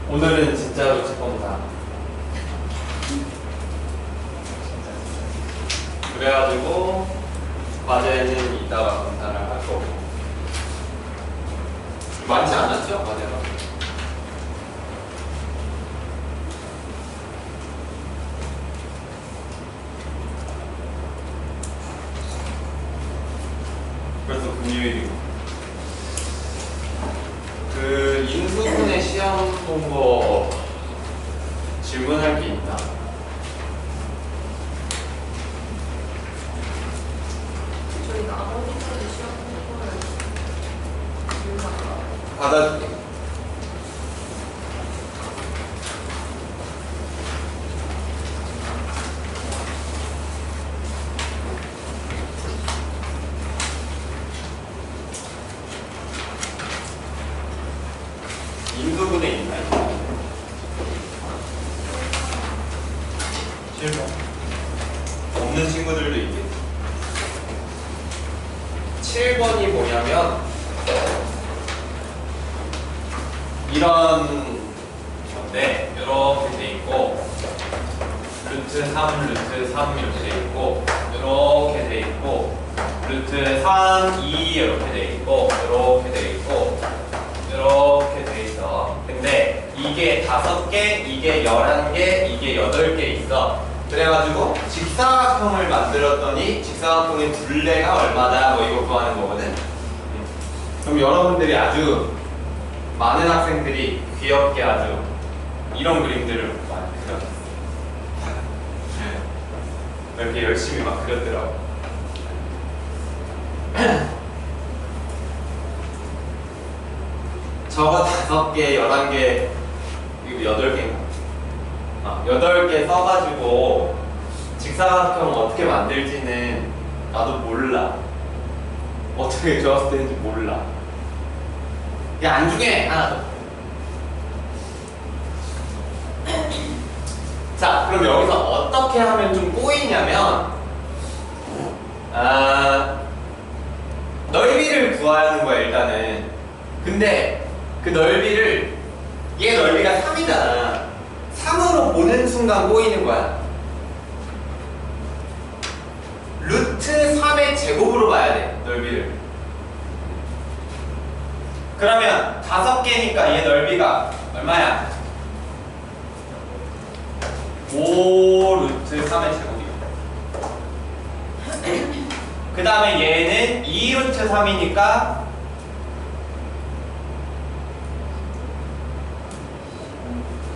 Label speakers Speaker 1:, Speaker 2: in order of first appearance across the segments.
Speaker 1: 오늘은 진짜로 짚어보자. 그래가지고 과제는 이따가 검사를 할 거고. 많지 않았죠? 과제가. 그래서 금요일이고. 그 인수분해 시험 본 거 질문할 게 있나?
Speaker 2: 저희 나머지까지 시험 공부를 질문할까?
Speaker 1: 받아줄게. 인수분해 있나요? 7번. 없는 친구들도 있겠지. 7번이 뭐냐면 이런 건데 이렇게 돼 있고 루트 3, 루트 3 이렇게 돼 있고 이렇게 돼 있고 루트 3, 2 이렇게 돼 있고 이렇게 돼 있고 이렇게 돼 있어. 근데 이게 5개, 이게 11개, 이게 8개 있어. 그래가지고 직사각형을 만들었더니 직사각형의 둘레가 얼마다 뭐 이거 구하는 거거든. 그럼 여러분들이 아주 많은 학생들이 귀엽게 아주 이런 그림들을 많이 그렸어. 이렇게 열심히 막 그렸더라고. 저거 5개, 11개, 이거 8개인가? 8개 써가지고 직사각형 어떻게 만들지는 나도 몰라. 어떻게 좋았을 때인지 몰라. 야, 안 중요해, 하나도. 자, 그럼 여기서 어떻게 하면 좀 꼬이냐면, 넓이를 구해야 하는 거야, 일단은. 근데 그 넓이를, 얘 넓이가 3이잖아. 3으로 보는 순간 꼬이는 거야. 루트 3의 제곱으로 봐야 돼, 넓이를. 그러면 5개니까 얘 넓이가 얼마야? 5 루트 3의 제곱이야. 그 다음에 얘는 2 루트 3이니까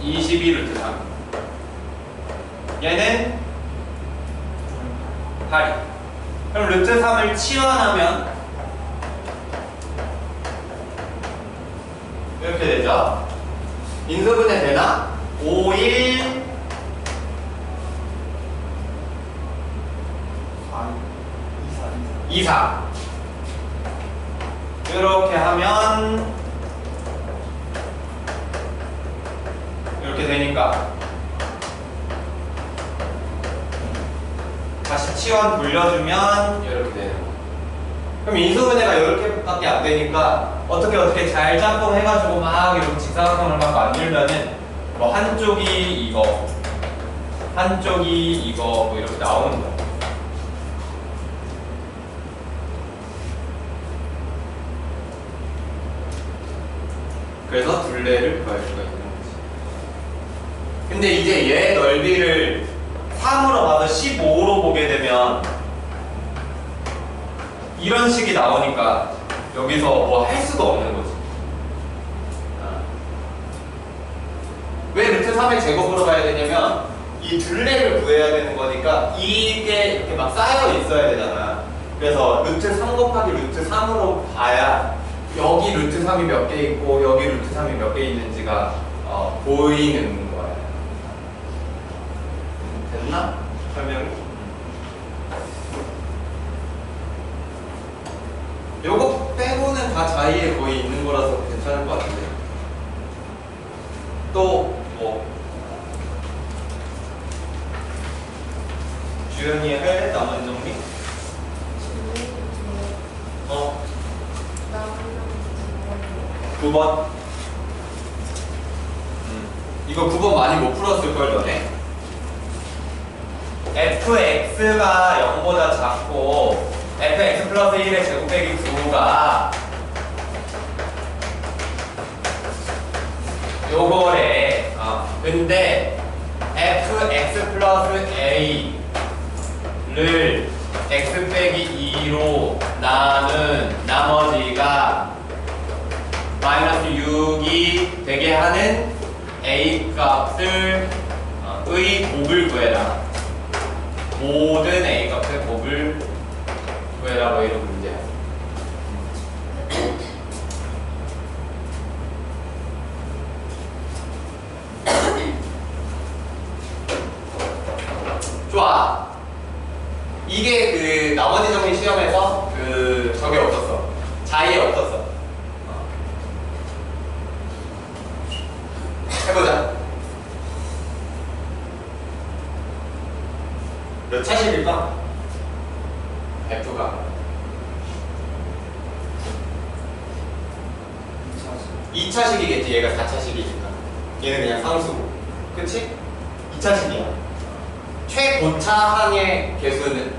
Speaker 1: 22 루트 3. 얘는 8. 그럼 루트 3을 치환하면 이렇게 되죠. 인수분해 되나? 5, 1 2, 4 이렇게 하면 이렇게 되니까 다시 치환 돌려주면 이렇게 되는 거야. 그럼 인수분해가 이렇게밖에 안 되니까 어떻게 잘 짬뽕해가지고 막 이렇게 직사각형을 막 만들면은 뭐 한쪽이 이거, 한쪽이 이거 뭐 이렇게 나오는 거야. 그래서 둘레를 구할 수가 있는 거지. 근데 이제 얘 넓이를 3으로 봐서 15로 보게 되면 이런 식이 나오니까 여기서 뭐 할 수가 없는 거지. 왜 루트 3의 제곱으로 가야 되냐면 이 둘레를 구해야 되는 거니까 이게 이렇게 막 쌓여 있어야 되잖아. 그래서 루트 3 곱하기 루트 3으로 봐야 여기 루트 3이 몇 개 있고 여기 루트 3이 몇 개 있는지가 보이는 거야. 됐나? 설명이? 요거 빼고는 다 자리에 거의 있는 거라서 괜찮을 것 같은데. 또 뭐 주연이 할 나머지 정리? 어? 9번. 이거 9번 많이 못 풀었을걸 너네? fx가 0보다 작고 fx 플러스 1의 제곱 빼기 9가 요거래. 근데 fx 플러스 a를 x 빼기 2로 나눈 나머지가 마이너스 6이 되게 하는 a 값을 의 곱을 구해라. 모든 a 값의 곱을 구해라. 뭐 이런 문제야. 좋아. 이게 그 나머지 정리 시험에서 그 저게 없었어. 자의에 없었어. 해보자. 몇 차식일까? F가 2차식이겠지. 얘가 4차식이니까 얘는 그냥 상수고, 그치? 2차식이야. 최고차항의 개수는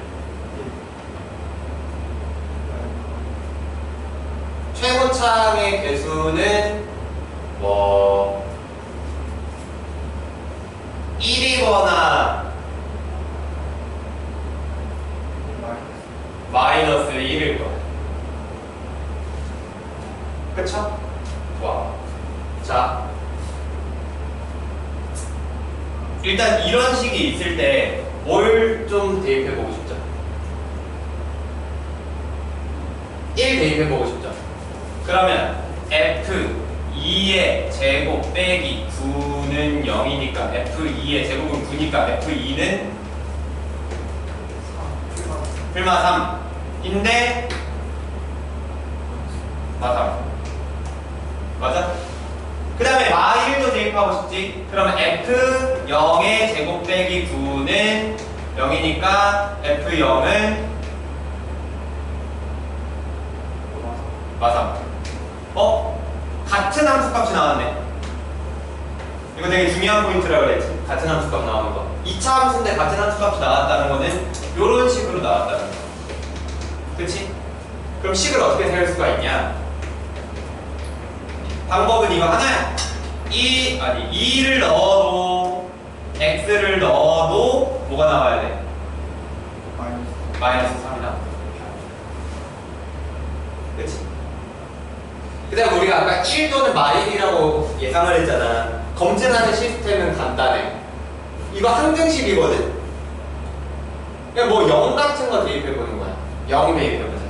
Speaker 1: 최고차항의 개수는 뭐 1이거나 마이너스 1일 거야. 그쵸? 좋아. 자, 일단 이런 식이 있을 때 뭘 좀 대입해보고 싶죠? 1 대입해보고 싶죠? 그러면 F2의 제곱 빼기 9는 0이니까 F2의 제곱은 9니까 F2는 풀마 3인데 맞아. 맞아? 그 다음에 마1도 대입하고 싶지? 그러면 F0의 제곱 빼기 9는 0이니까 F0은 마3. 같은 함수값이 나왔네. 이거 되게 중요한 포인트라고 그랬지. 같은 함수값 나오는 거. 2차 함수인데 같은 함수값이 나왔다는 거는 이런 식으로 나왔다는 거. 그치? 그럼 식을 어떻게 세울 수가 있냐? 방법은 이거 하나야. 2를 넣어도 x를 넣어도 뭐가 나와야 돼? 마이너스 3이다. 그치? 그 다음에 우리가 아까 1 또는 마일이라고 예상을 했잖아. 검증하는 시스템은 간단해. 이거 항등식이거든? 그냥 뭐 0 같은 거 대입해보는 거야. 0 대입해보자.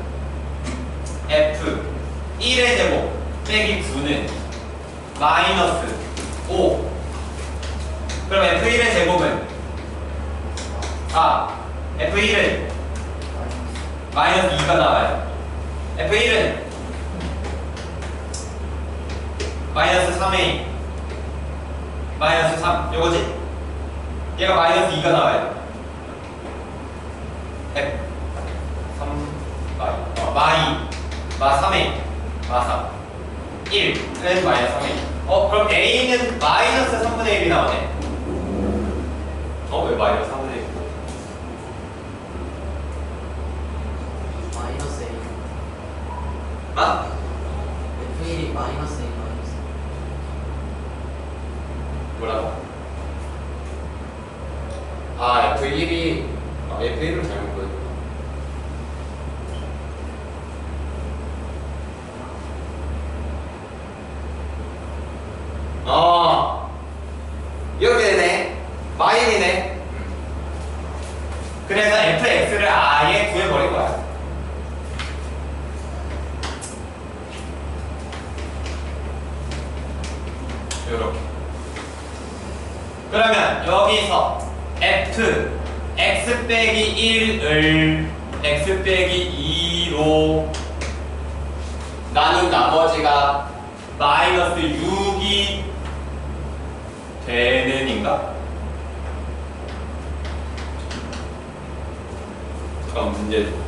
Speaker 1: f 1의 제곱 빼기 9는 마이너스 5. 그럼 f1의 제곱은 f1은 마이너스 2가 나와요. f1은 마이너스 3a 마이너스 3 요거지? 얘가 마이너스 2가 나와요. f 3 마 3a 마 3 1은 마이너스 3a. 그럼 a는 마이너스 3분의 1이 나오네. 왜 마이너스 3분의 1?
Speaker 3: 마이너스 A.
Speaker 1: 마?
Speaker 3: F1이 마이너스 A 마이너스.
Speaker 1: 뭐라고? F1이 F1을 잘못 보여줬구나. 이렇게 되네. 마일이네. 그래서 fx를 아예 구해버린 거야. 요렇게. 그러면 여기서 f x 빼기 1을 x 빼기 2로 나눈 나머지가 마이너스 6이 되는인가? 잠깐 문제 좀.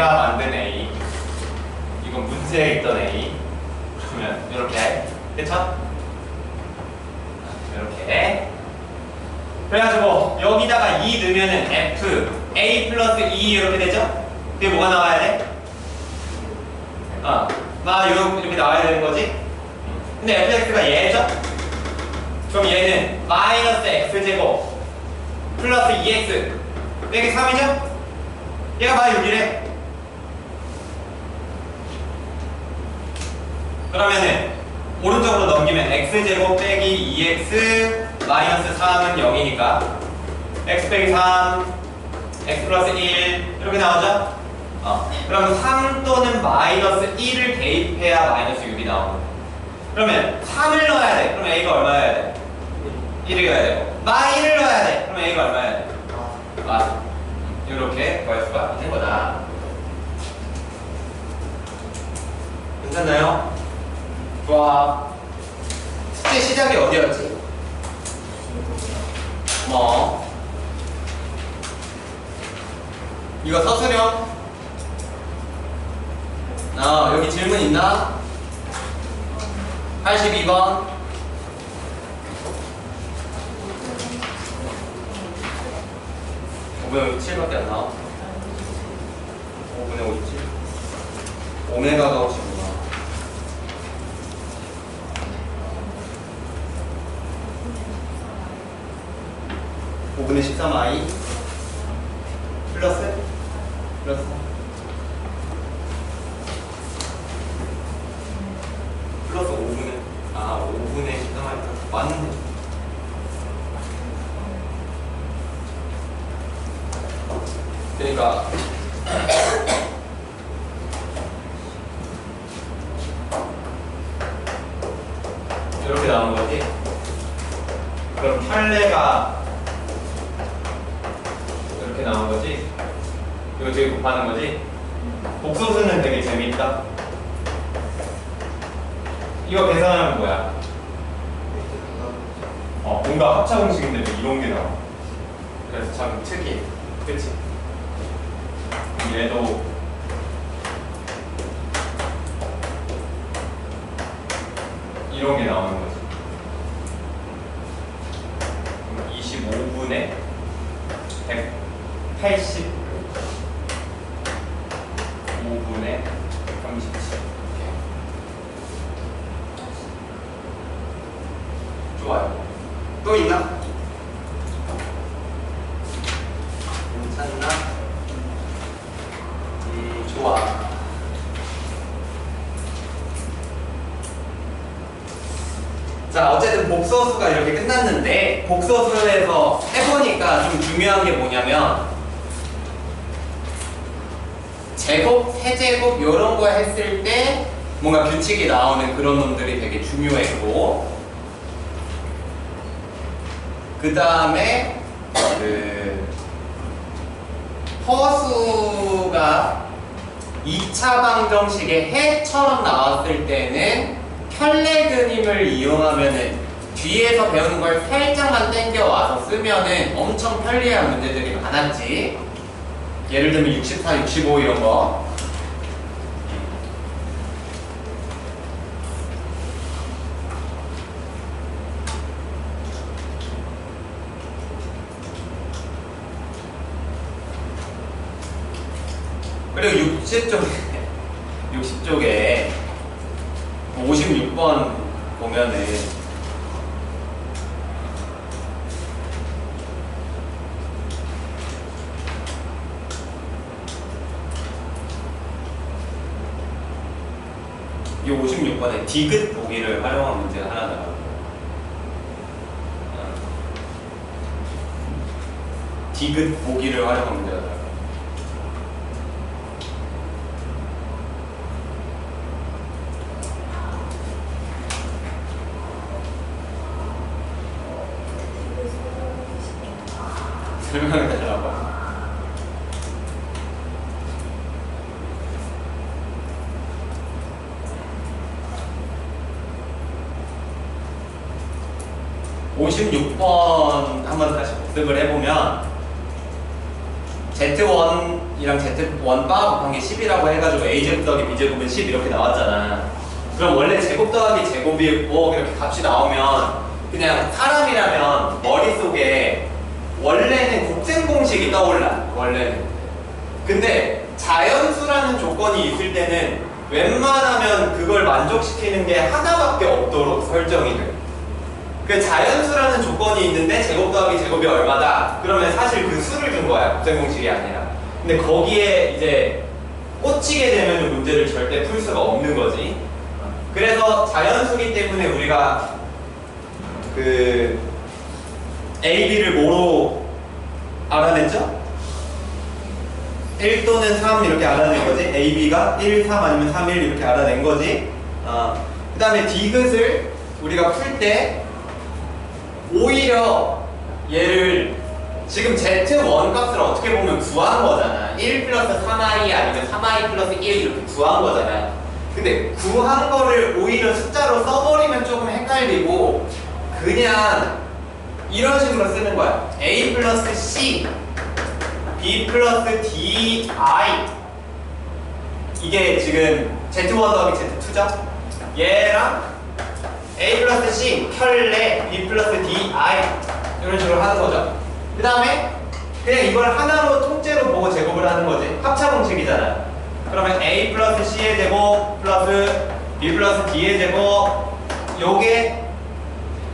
Speaker 1: 내가 만든 A, 이건 문제에 있던 A. 그러면 이렇게 됐죠? 이렇게. 그래가지고 여기다가 2 넣으면은 F A 플러스 2 이렇게 되죠? 그게 뭐가 나와야 돼? 막 이렇게 나와야 되는 거지? 근데 fx가 얘죠? 그럼 얘는 마이너스 x제곱 플러스 2x 이게 3이죠? 얘가 막 6이래. 그러면은 오른쪽으로 넘기면 x제곱 빼기 2x 마이너스 3은 0이니까 x 빼기 3 x 플러스 1 이렇게 나오죠? 그럼 3 또는 마이너스 1을 대입해야 마이너스 6이 나오는 거예요. 그러면 3을 넣어야 돼. 그럼 a가 얼마여야 돼? 1이어야 되고 마1을 넣어야 돼. 그럼 a가 얼마여야 돼? 이렇게 구할 수가 있는 거다. 괜찮나요? 좋아. 숙제 시작이 어디였지? 뭐 이거 서술형? 여기 질문 있나? 82번. 5분의 57밖에 안 나와? 5분의 57? 오메가가 혹시구나. 5분의 13i 플러스 5분의 13i 맞는데? 그러니까 이렇게 나오는 거지? 그럼 켤레가 이렇게 나오는 거지? 이거 되게 곱하는 거지? 복소수는 되게 재밌다. 이거 계산하면 뭐야? 뭔가 합차 공식인데 왜 이런 게 나와? 그래서 참 특이해. 그치? 얘도 이런 게 나오는 거지. 25분의 180 5분의 37 이렇게. 좋아요. 또 있나? 괜찮나? 좋아. 자, 어쨌든 복소수가 이렇게 끝났는데 복소수에서 해보니까 좀 중요한 게 뭐냐면 제곱, 세제곱 이런 거 했을 때 뭔가 규칙이 나오는 그런 놈들이 되게 중요했고 그 다음에 허수가 2차 방정식의 해처럼 나왔을 때는 켤레 그림을 이용하면은 뒤에서 배우는 걸 살짝만 땡겨와서 쓰면은 엄청 편리한 문제들이 많았지. 예를 들면 64, 65 이런 거. 그리고 60쪽에 56번 보면은 이 56번에 디귿 보기를 활용한 문제가 하나 나와요. 디귿 보기를 활용한 문제가 나와요. 설명을 해달라고. (56번) 한번 다시 복습을 해보면 Z1 Z1이랑 Z1 바 곱한 게 10이라고 해가지고 A제곱 더하기 B제곱은 10 이렇게 나왔잖아. 그럼 원래 제곱 더하기 제곱이고 이렇게 값이 나오면 그냥 사람이라면 머릿속에 원래는 곱셈 공식이 떠올라. 원래는. 근데 자연수라는 조건이 있을 때는 웬만하면 그걸 만족시키는 게 하나밖에 없도록 설정이 돼. 그 자연수라는 조건이 있는데 제곱 더하기 제곱이 얼마다? 그러면 사실 그 수를 준 거야. 곱셈 공식이 아니라. 근데 거기에 이제 꽂히게 되면 문제를 절대 풀 수가 없는 거지. 그래서 자연수기 때문에 우리가 그 A, B를 뭐로 알아냈죠? 1 또는 3 이렇게 알아낸 거지. A, B가 1, 3 아니면 3, 1 이렇게 알아낸 거지. 그 다음에 디귿을 우리가 풀 때 오히려 얘를 지금 Z1 값을 어떻게 보면 구한 거잖아. 1 플러스 3i 아니면 3i 플러스 1 이렇게 구한 거잖아. 근데 구한 거를 오히려 숫자로 써버리면 조금 헷갈리고 그냥 이런 식으로 쓰는 거야. A 플러스 C B 플러스 DI 이게 지금 Z1 더하기 Z2죠? 얘랑 A 플러스 C 켤레 B 플러스 DI 이런 식으로 하는 거죠. 그 다음에 그냥 이걸 하나로 통째로 보고 제곱을 하는 거지. 합차 공식이잖아. 그러면 A 플러스 C의 제곱 플러스 B 플러스 D의 제곱 요게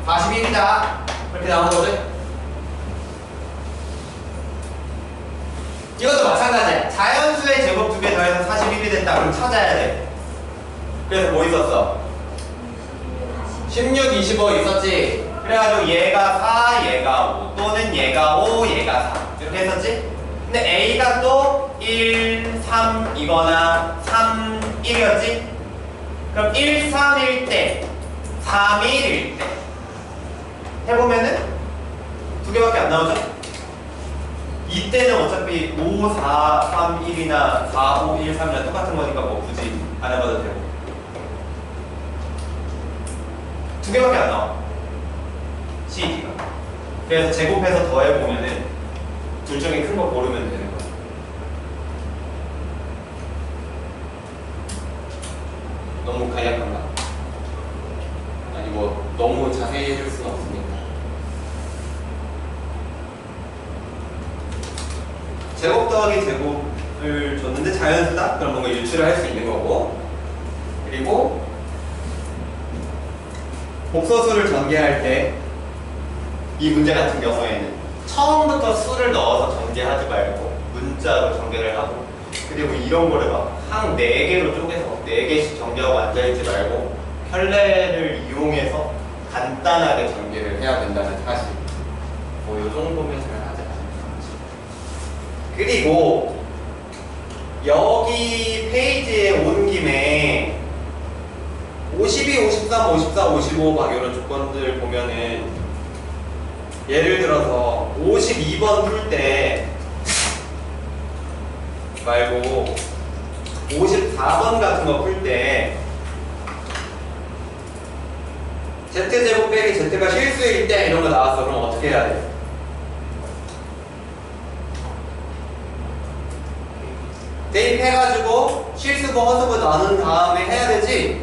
Speaker 1: 41이다 이렇게 나오는 거지. 이것도 마찬가지야. 자연수의 제곱 두 개 더해서 41이 됐다. 그럼 찾아야 돼. 그래서 뭐 있었어? 16, 25 있었지? 그래가지고 얘가 4, 얘가 5 또는 얘가 5, 얘가 4 이렇게 했었지? 근데 A가 또 1, 3 이거나 3, 1이었지? 그럼 1, 3일 때 3, 1일 때 해보면은 두 개밖에 안 나오죠? 이때는 어차피 5, 4, 3, 1이나 4, 5, 1, 3이랑 똑같은 거니까 뭐 굳이 안 해봐도 되고 두 개밖에 안 나와. C, D가. 그래서 제곱해서 더해보면은 둘 중에 큰 거 고르면 되는 거야. 너무 간략한가? 아니 뭐 너무 자세히 해줄 수는 없으니까. 제곱 더하기 제곱을 줬는데 자연수다? 그럼 뭔가 유추를 할 수 있는 거고. 그리고 복소수를 전개할 때 이 문제 같은 경우에는 처음부터 수를 넣어서 전개하지 말고 문자로 전개를 하고 그리고 이런 거를 막 항 4개로 쪼개서 4개씩 전개하고 앉아있지 말고 켤레를 이용해서 간단하게 전개를 해야 된다는 사실. 뭐 요 정도면 잘 하지 않을까. 그리고 여기 페이지에 온 김에 52, 53, 54, 55 막 이런 조건들 보면은 예를 들어서 52번 풀 때 말고 54번 같은 거 풀 때 Z제곱 빼기 Z가 실수일 때 이런 거 나왔어. 그럼 어떻게 해야 돼? 대입해가지고 실수부 허수부 나눈 다음에 해야 되지?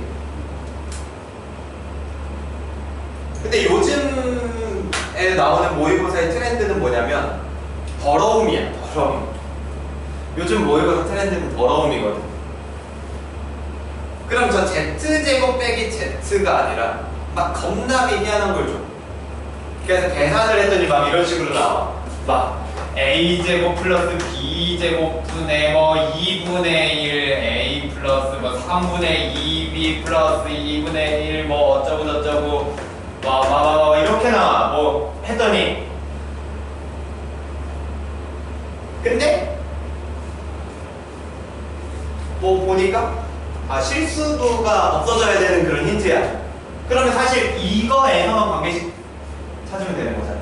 Speaker 1: 근데 요즘에 나오는 모의고사의 트렌드는 뭐냐면 더러움이야. 더러움. 요즘 모의고사 트렌드는 더러움이거든. 그럼 저 Z제곱 빼기 Z가 아니라 막 겁나게 희한한 걸 줘. 그래서 계산을 했더니 막 이런 식으로 나와. 막 A제곱 플러스 B제곱 분의 뭐 2분의 1 A 플러스 뭐 3분의 2B 플러스 2분의 1 뭐 어쩌고 저쩌고 와 이렇게 나와. 뭐 했더니 근데 뭐 보니까 실수도가 없어져야 되는 그런 힌트야. 그러면 사실 이거에서만 관계식 찾으면 되는 거잖아.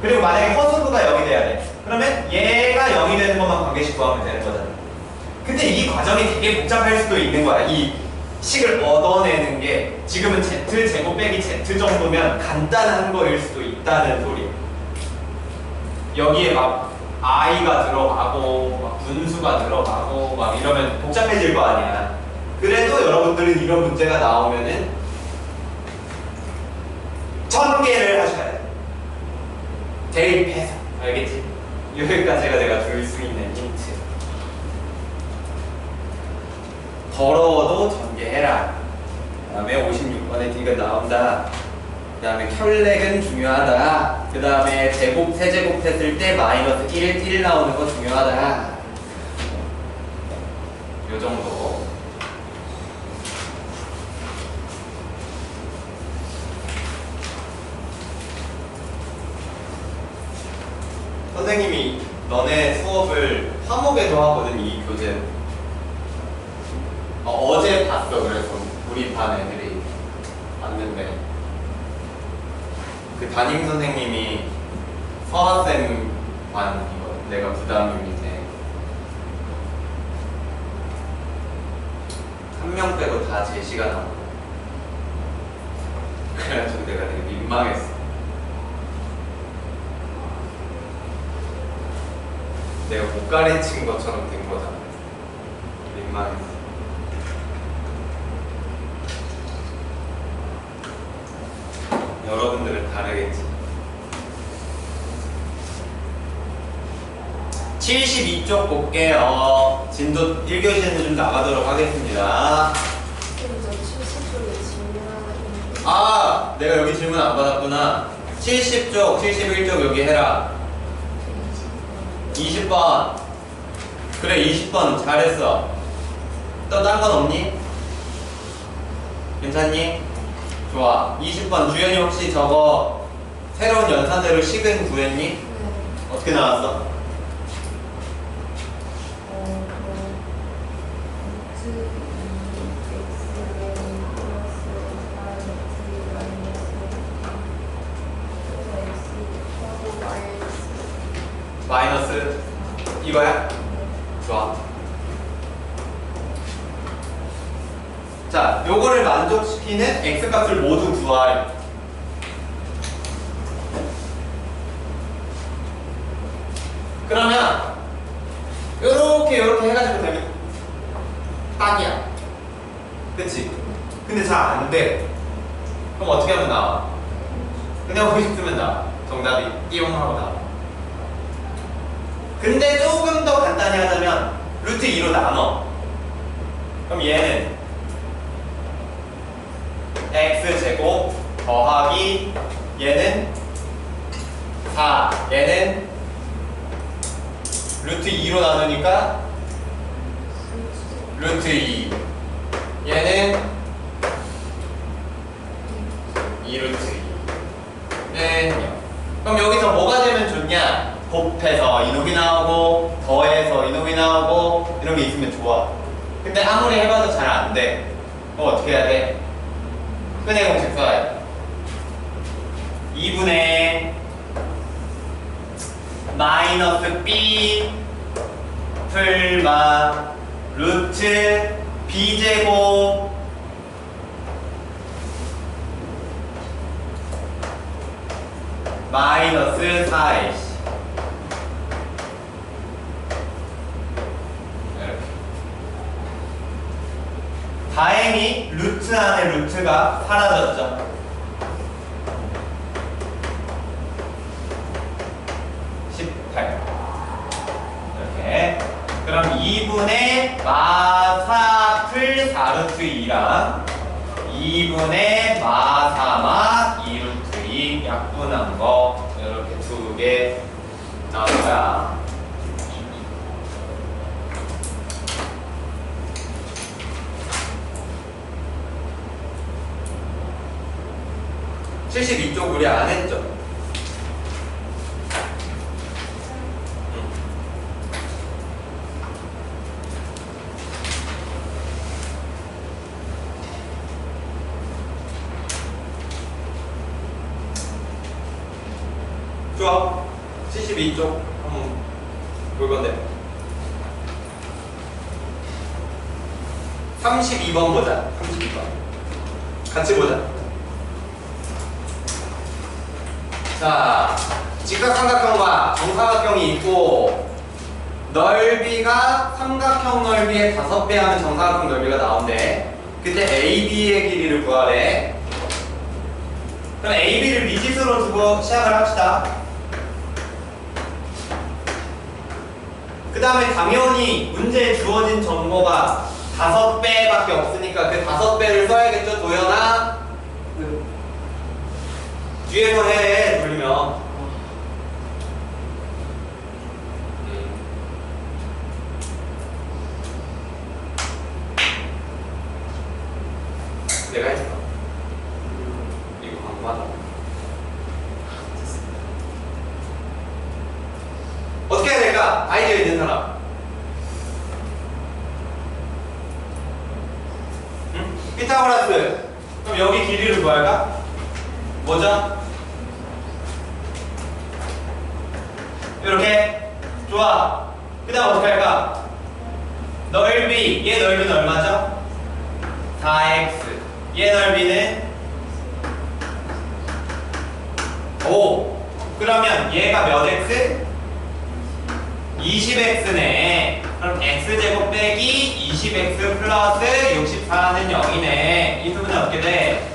Speaker 1: 그리고 만약에 허수부가 0이 돼야 돼. 그러면 얘가 0이 되는 것만 관계식 구하면 되는 거잖아. 근데 이 과정이 되게 복잡할 수도 있는 거야. 이 식을 얻어내는 게 지금은 Z제곱 빼기 Z 정도면 간단한 거일 수도 있다는 소리. 여기에 막 i가 들어가고 막 분수가 들어가고 막 이러면 복잡해질 거 아니야. 그래도 여러분들은 이런 문제가 나오면은 전개를 하셔야 돼. 대입해서. 알겠지? 여기까지가 내가 줄 수 있는 힌트. 더러워도 전개해라. 그 다음에 56번에 D가 나온다. 그 다음에 켤렉은 중요하다. 그 다음에 제곱, 세제곱 했을 때 마이너스 1 나오는 거 중요하다. 요 정도. 선생님이 너네 수업을 화목에도 하거든, 이 교재. 어제 봤어. 그래서 우리 반 애들이 봤는데 그 담임 선생님이 서하쌤 반 이거 내가 부담임인데 한 명 빼고 다 제시가 나오고 그래가지고 내가 되게 민망했어. 내가 못 가르친 것처럼 된 거잖아. 민망했어. 여러분들은 다르겠지. 72쪽 볼게요. 진도 1교시는 좀 나가도록 하겠습니다.
Speaker 2: 저 70쪽에 질문하는
Speaker 1: 아, 내가 여기 질문 안 받았구나. 70쪽, 71쪽 여기 해라. 20번. 그래, 20번 잘했어. 또 딴 건 없니? 괜찮니? 좋아. 20번 주연이 혹시 저거 새로운 연산대로 식은 구했니?
Speaker 2: 네.
Speaker 1: 어떻게 나왔어? 마이너스 이거야? 좋아. 자, 요거를 만족시키는 x값을 모두 구하래. 그러면 요렇게 해가지고 되면 딱이야. 그치? 근데 잘 안 돼. 그럼 어떻게 하면 나와? 그냥 50 쓰면 나와. 정답이 띠용 하고 나와. 근데 조금 더 간단히 하자면 루트 2로 나눠. 그럼 얘는 x제곱 더하기 얘는 4, 얘는 루트 2로 나누니까 루트 2, 얘는 2루트 2는 0. 그럼 여기서 뭐가 되면 좋냐? 곱해서 이놈이 나오고 더해서 이놈이 나오고 이런 게 있으면 좋아. 근데 아무리 해봐도 잘 안 돼. 그럼 어떻게 해야 돼? 끈의 공식 써야 돼. 2분의 마이너스 b 풀마 루트 b제곱 마이너스 4ac. 다행히 루트 안에 루트가 사라졌죠. 18. 이렇게. 그럼 2분의 마4 풀 4루트 2랑 2분의 마4 마 2루트 2 약분한 거 이렇게 두 개 나올 거야. 72쪽 우리 안 했죠? 좋아. 72쪽 한번 볼 건데 32번 보자. 32번 같이 보자. 자, 자, 직각삼각형과 정사각형이 있고 넓이가 삼각형 넓이의 5배 하면 정사각형 넓이가 나온대. 그때 AB의 길이를 구하래. 그럼 AB를 미지수로 두고 시작을 합시다. 그 다음에 당연히 문제에 주어진 정보가 5배밖에 없으니까 그 5배를 써야겠죠, 도연아? 뒤에서 해, 돌리면. 내가 했어. 이거 광고하자. 어떻게 해야 될까? 아이디어 있는 사람. 응? 피타고라스. 그럼 여기 길이를 구할까? 뭐죠? 이렇게. 좋아. 그 다음 어떻게 할까? 넓이. 얘 넓이는 얼마죠? 4x. 얘 넓이는 5. 그러면 얘가 몇 x? 20x네. 그럼 x제곱 빼기 20x 플러스 64는 0이네. 이 부분은 어떻게 돼?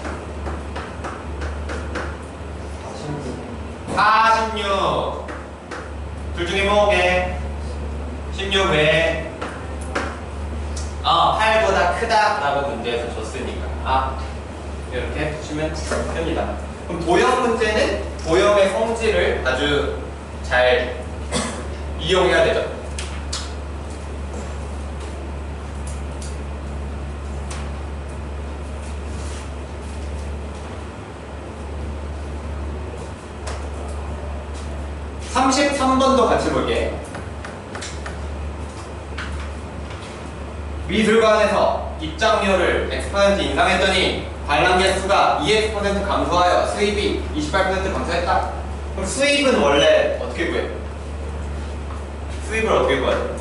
Speaker 1: 46. 둘 중에 뭐게? 16 왜? 8보다 크다 라고 문제에서 줬으니까 이렇게 주시면 됩니다. 그럼 도형 문제는 도형의 성질을 아주 잘 이용해야 되죠. (33번도) 같이 볼게. 미술관에서 입장료를 X% 인상했더니 관람객 수가 2X% 감소하여 수입이 28% 감소했다. 그럼 수입은 원래 어떻게 구해? 수입을 어떻게 구해야 돼?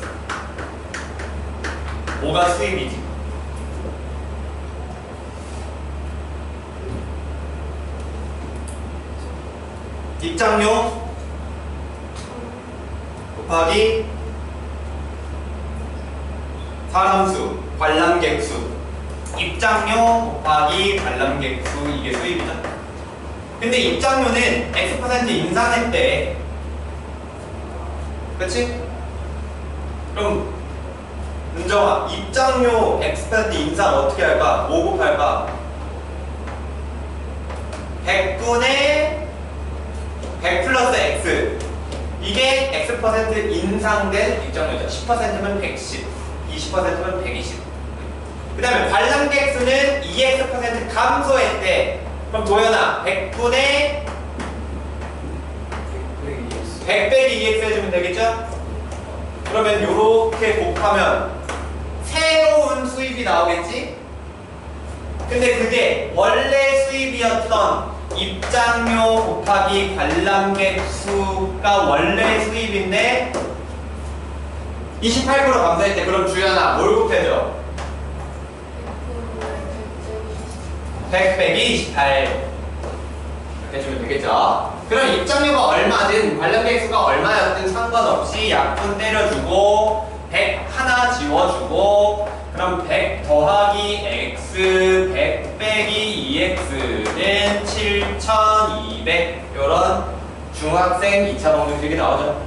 Speaker 1: 뭐가 수입이지? 입장료 곱하기 사람수, 관람객 수. 입장료 곱하기 관람객 수, 이게 수입이죠. 근데 입장료는 X% 인상했대. 그치? 그럼 은정아, 입장료 X% 인상 어떻게 할까? 뭐 곱할까? 100분의 100 플러스 X. 이게 X% 인상된 입장료죠. 10%면 110, 20%면 120. 그 다음에 관람객 수는 2X% 감소했대. 그럼 도연아, 100분의 100 빼기 2X 해주면 되겠죠? 그러면 요렇게 곱하면 새로운 수입이 나오겠지? 근데 그게 원래 수입이었던 입장료 곱하기 관람객 수가 원래 수입인데 28% 감소했대. 그럼 주연아, 뭘 곱해줘? 100 빼기 28 이렇게 해주면 되겠죠? 그럼 입장료가 얼마든 관람객 수가 얼마였든 상관없이 약분 때려주고 100 하나 지워주고 그럼 100 더하기 x 100 빼기 2x는 7200. 이런 중학생 2차 방정식이 나오죠.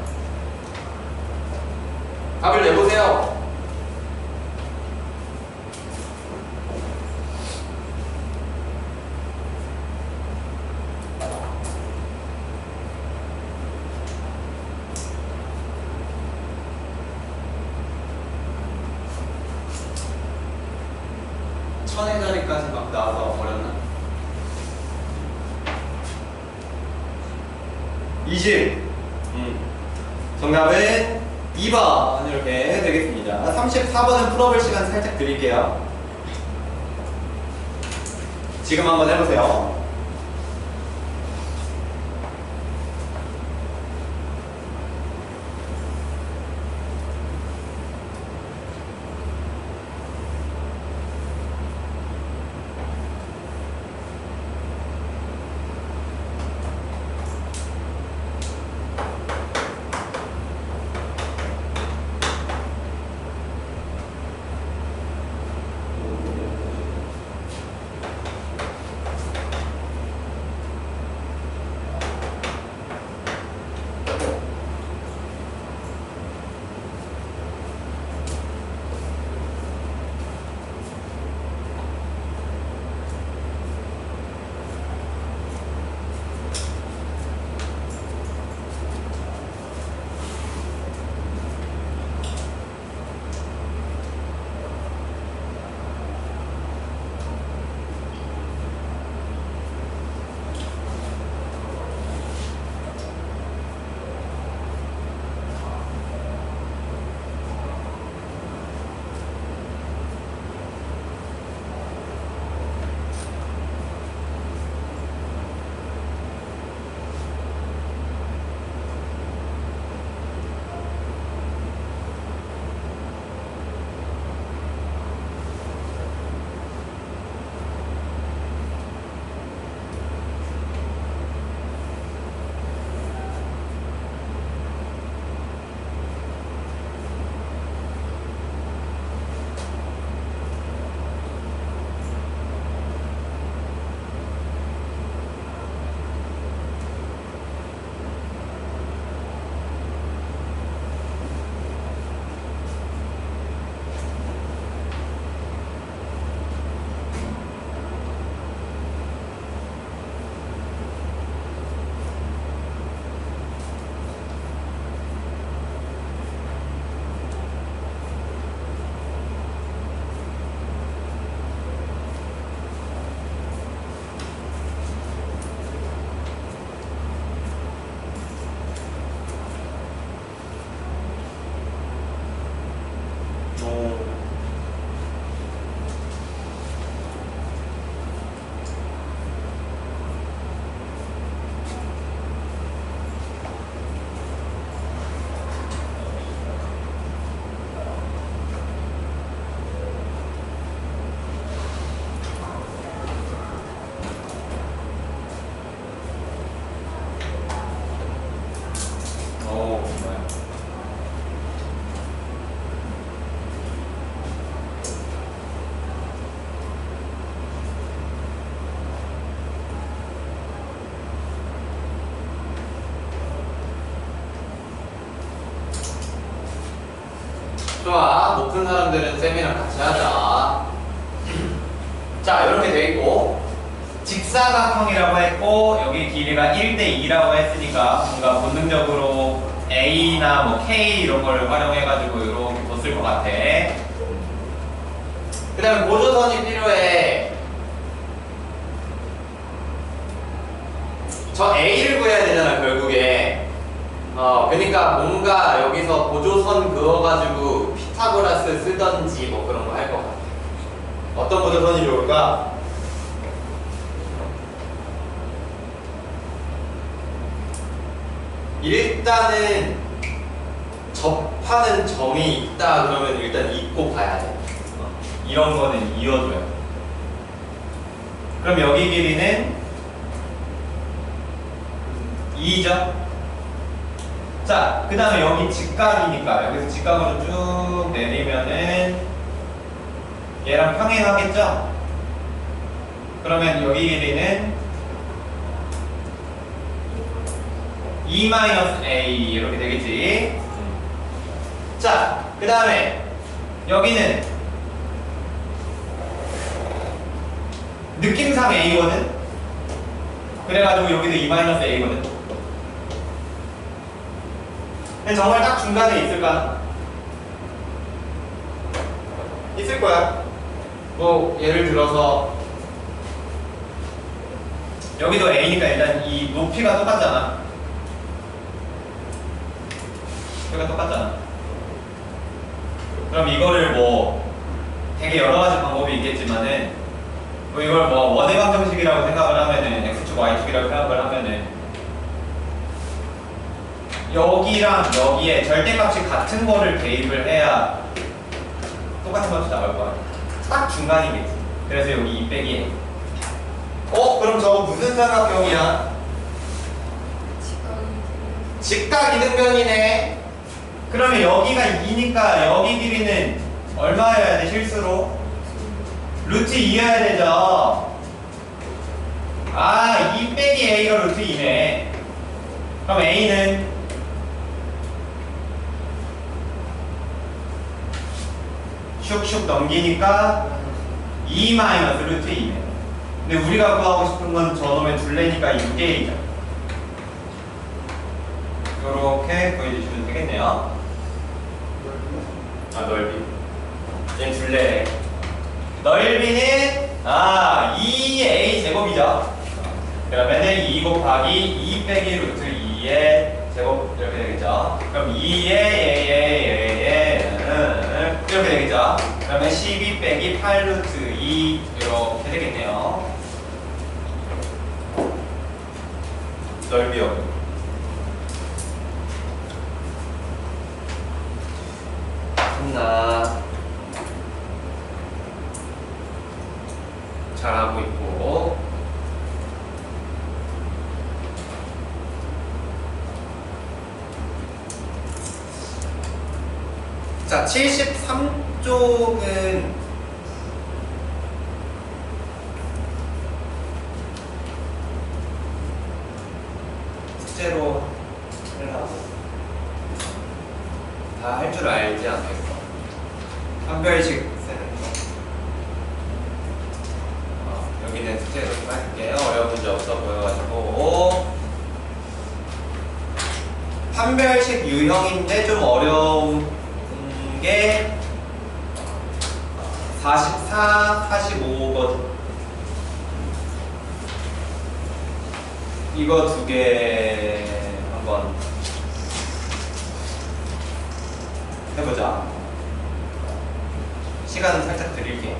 Speaker 1: 답을 내보세요. 천의 자리까지 막 나와서 버렸나? 20. 정답은 2번 이렇게 되겠습니다. 34번은 풀어볼 시간 살짝 드릴게요. 지금 한번 해보세요. 높은 사람들은 쌤이랑 같이 하자. 자, 이렇게 돼 있고 직사각형이라고 했고 여기 길이가 1대2라고 했으니까 뭔가 본능적으로 A나 뭐 K 이런 걸 활용해가지고 이렇게 뒀을 것 같아. 그 다음에 보조선이 필요해. 저 A를 구해야 되잖아 결국에. 그러니까 뭔가 여기서 보조선 그어가지고 피타고라스 쓰던지 뭐 그런 거 할 것 같아. 어떤 보조선이 좋을까? 일단은 접하는 점이 있다 그러면 일단 잊고 봐야 돼. 이런 거는 이어줘야 돼. 그럼 여기 길이는 2죠? 자, 그 다음에 여기 직각이니까 여기서 직각으로 쭉 내리면은 얘랑 평행하겠죠? 그러면 여기 길이는 2-a 이렇게 되겠지? 자, 그 다음에 여기는 느낌상 a거든? 그래가지고 여기도 2-a거든? 근데 정말 딱 중간에 있을까? 있을 거야. 뭐 예를 들어서 여기도 a니까 일단 이 높이가 똑같잖아. 여기가 똑같잖아. 그럼 이거를 뭐 되게 여러 가지 방법이 있겠지만은 뭐 이걸 뭐 원의방정식이라고 생각을 하면은 x축 y축이라고 생각을 하면은 여기랑 여기에 절대값이 같은 거를 대입을 해야 똑같은 값이 나올 거야. 딱 중간이겠지. 그래서 여기 2 빼기 a. 그럼 저거 무슨 삼각형이야? 직각 이등변이네. 그러면 여기가 2니까 여기 길이는 얼마여야 돼 실수로? 루트 2여야 되죠. 2 빼기 a가 루트 2네. 그럼 a는 슉슉 넘기니까 2 마이너스 루트 2네. 근데 우리가 구하고 싶은 건 저놈의 둘레니까 6개이죠. 이렇게 보여주시면 되겠네요. 넓이. 얘는 둘레. 넓이는 2a 제곱이죠. 그러면은 2 곱하기 2 빼기 루트 2의 제곱 이렇게 되겠죠. 그럼 2의 이렇게 되겠죠. 그러면 12 빼기 8 루트 2 이렇게 되겠네요. 넓이요. 나 잘하고 있고. 자, 73쪽은 숙제로 하려고 다 할 줄 알지 않겠어? 한 별씩 쓰는 거. 여기는 숙제로 좀 할게요. 어려운 문제 없어 보여가지고. 한 별씩 유형인데 좀 어려운 게 44, 45거든. 이거 두 개 한번 해보자. 시간 살짝 드릴게.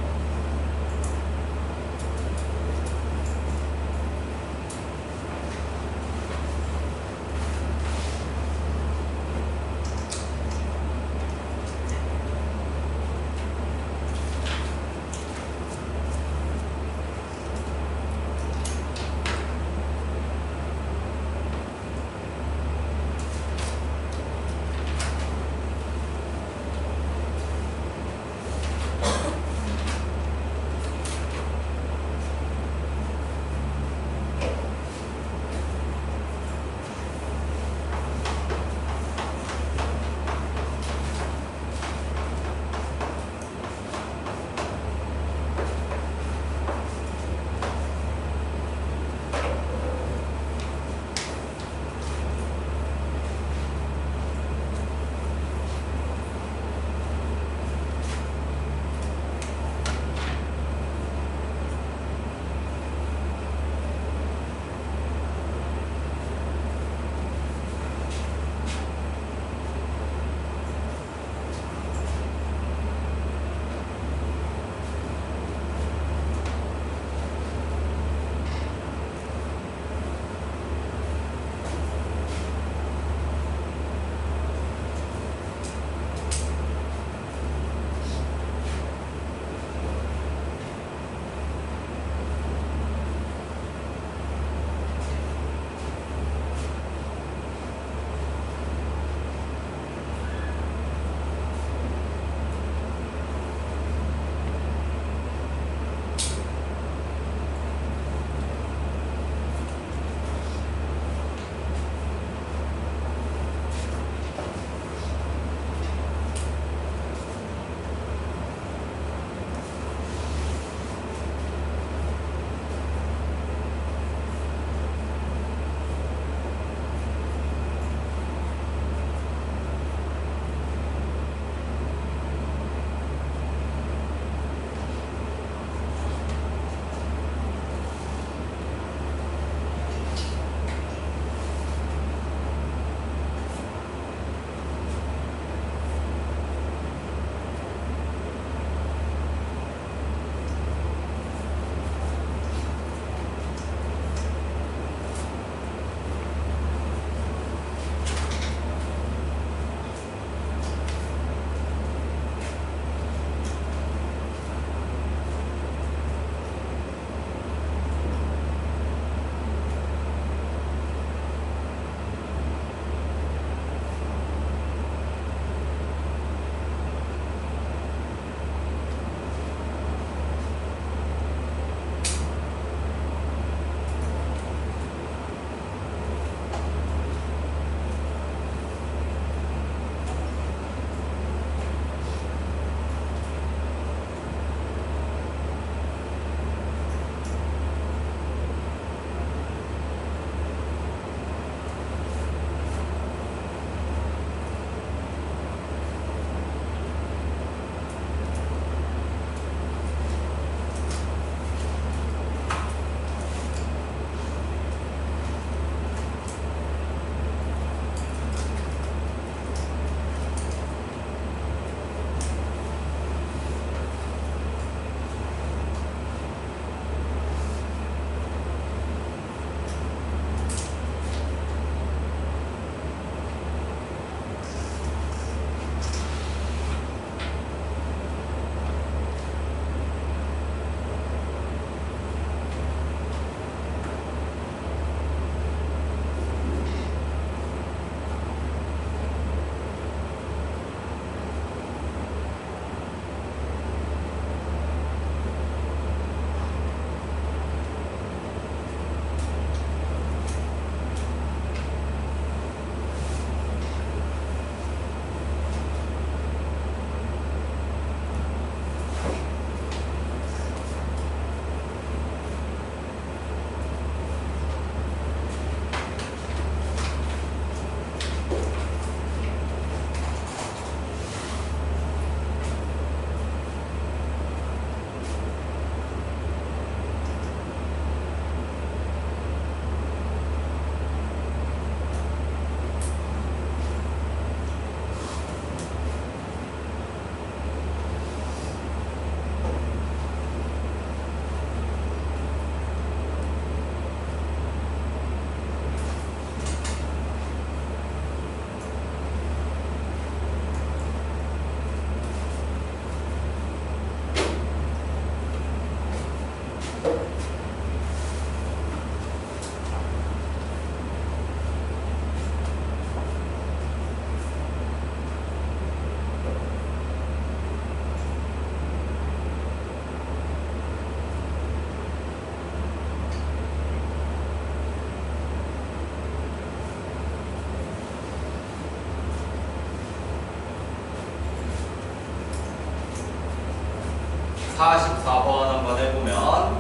Speaker 1: 44번 한번 해보면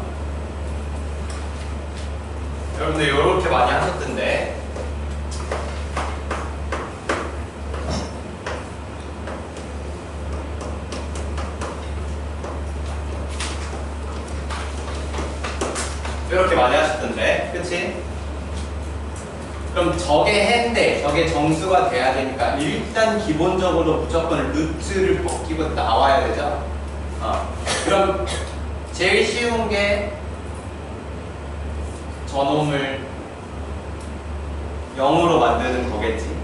Speaker 1: 여러분들 이렇게 많이 하셨던데 이렇게 많이 하셨던데 그치? 그럼 저게 해인데 저게 정수가 돼야 되니까 일단 기본적으로 무조건 루트를 벗기고 나와야 되죠? 그럼 제일 쉬운 게 저놈을 0으로 만드는 거겠지?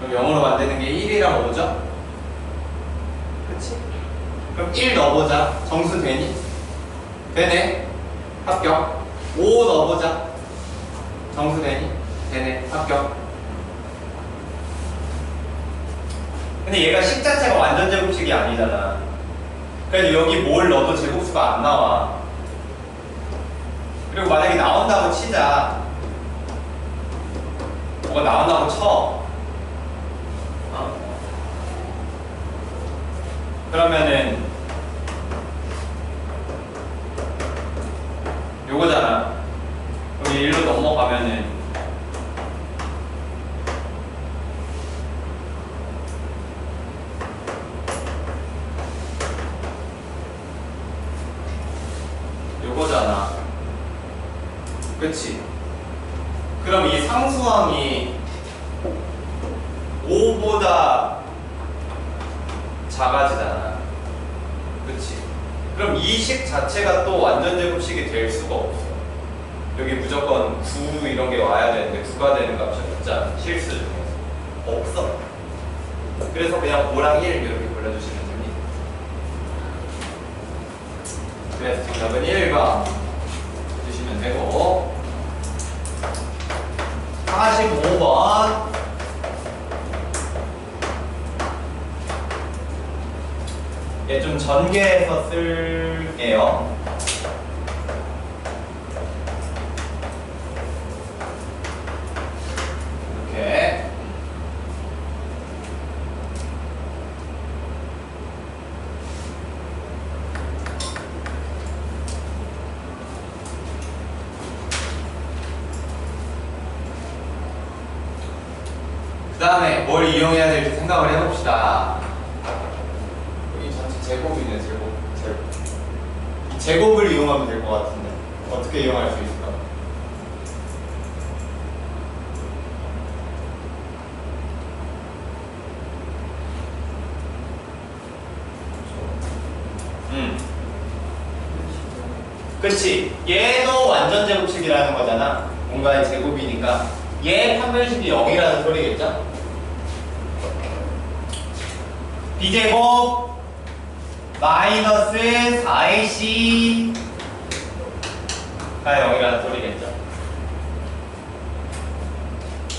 Speaker 1: 그럼 0으로 만드는 게 1이랑 5죠? 그치? 그럼 1 넣어보자. 정수 되니? 되네. 합격. 5 넣어보자. 정수 되니? 되네. 합격. 근데 얘가 식 자체가 완전 제곱식이 아니잖아. 그래서 여기 뭘 넣어도 제곱수가 안 나와. 그리고 만약에 나온다고 치자. 뭐가 나온다고 쳐. 그러면은 요거잖아. 여기 1로 넘어가면은 요거잖아. 그치? 그럼 이 상수항이 5보다 작아지잖아. 그치? 그럼 이 식 자체가 또 완전 제곱식이 될 수가 없어. 여기 무조건 9 이런 게 와야 되는데 9가 되는 값이 없잖아. 실수 중에서. 없어. 그래서 그냥 5랑 1 이렇게 골라주시면 됩니다. 그래서 정답은 1번 주시면 되고 45번 얘 좀 전개해서 쓸게요. 이렇게 그 다음에 뭘 이용해야 될지 생각을 해봅시다. 여기 전체 제곱이네. 이 제곱을 이용하면 될 것 같은데 어떻게 이용할 수 있을까? 그치? 얘도 완전 제곱식이라는 거잖아. 뭔가의 제곱이니까 얘 판별식이 0이라는 소리겠죠? b제곱 마이너스 4ac가 0이라는 소리겠죠?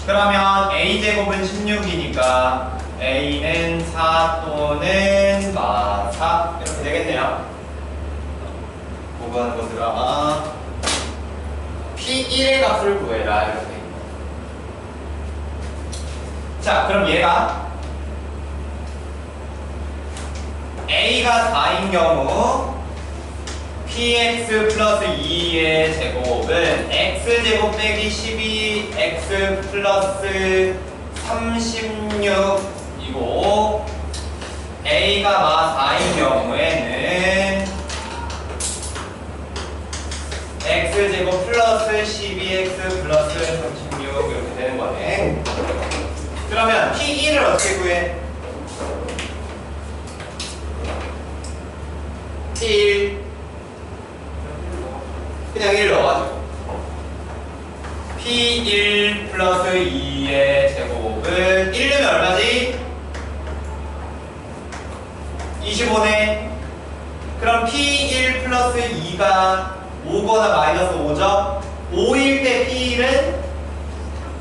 Speaker 1: 그러면 a제곱은 16이니까 a는 4 또는 마4 이렇게 되겠네요. 구하는 것들아 P1의 값을 구해라 이렇게. 자 그럼 얘가 A가 4인 경우 px 플러스 2의 제곱은 x제곱 빼기 12x 플러스 36이고 A가 마 4인 경우에는 x제곱 플러스 12x 플러스 36 이렇게 되는 거네. 그러면 P1을 어떻게 구해? P1 그냥 1 넣어가지고 P1 플러스 2의 제곱은 1 넣으면 얼마지? 25네. 그럼 P1 플러스 2가 5거나 마이너스 5죠? 5일 때 P1은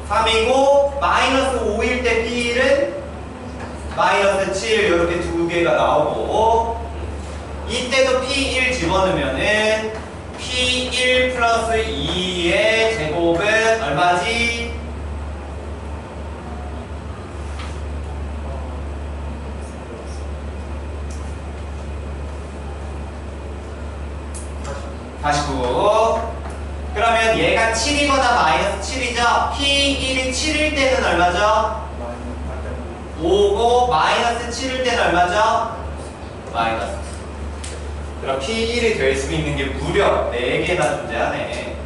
Speaker 1: 3이고 마이너스 5일 때 P1은 마이너스 7 이렇게 두 개가 나오고 이때도 P1 집어넣으면은 P1 플러스 2의 제곱은 얼마지?
Speaker 4: 얘가 7이거나 마이너스 7이죠? P1이 7일 때는 얼마죠? 5고 마이너스 7일 때는 얼마죠? 마이너스. 그럼 P1이 될 수 있는 게 무려 4개나 존재하네.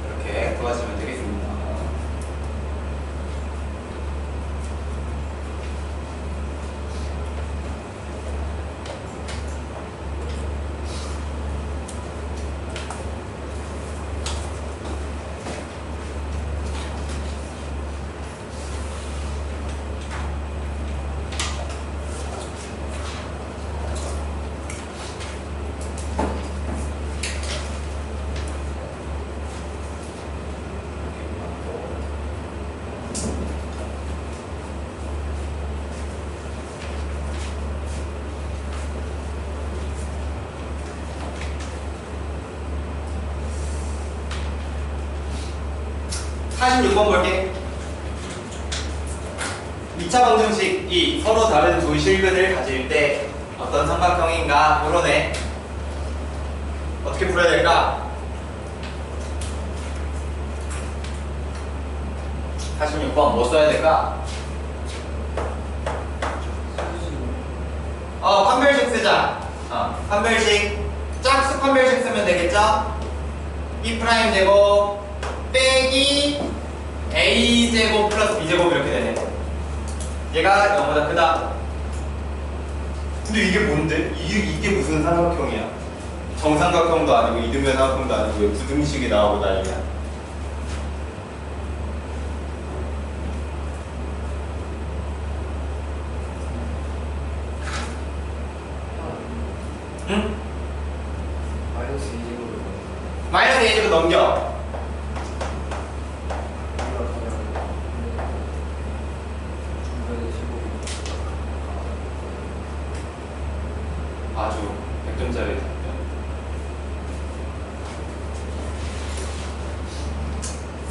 Speaker 4: 이렇게 구하시면 되겠습니다. (46번) 볼게. 2차 방정식 2. 서로 다른 두 실근을 가질 때 어떤 삼각형인가? 요러네. 어떻게 풀어야 될까? 46번 뭐 써야 될까? 판별식 쓰자. 판별식. 짝수 판별식 쓰면 되겠죠? B 프라임 제곱 빼기 A 제곱 플러스 B 제곱 이렇게 되네. 얘가 0보다 크다. 근데 이게 뭔데? 이게 무슨 삼각형이야? 정삼각형도 아니고 이등변 삼각형도 아니고 왜 부등식이 나오고 난리야? 응?
Speaker 3: 마이너스 2제곱을
Speaker 4: 마이너스 A 제곱 넘겨. 아주 100점짜리 답변.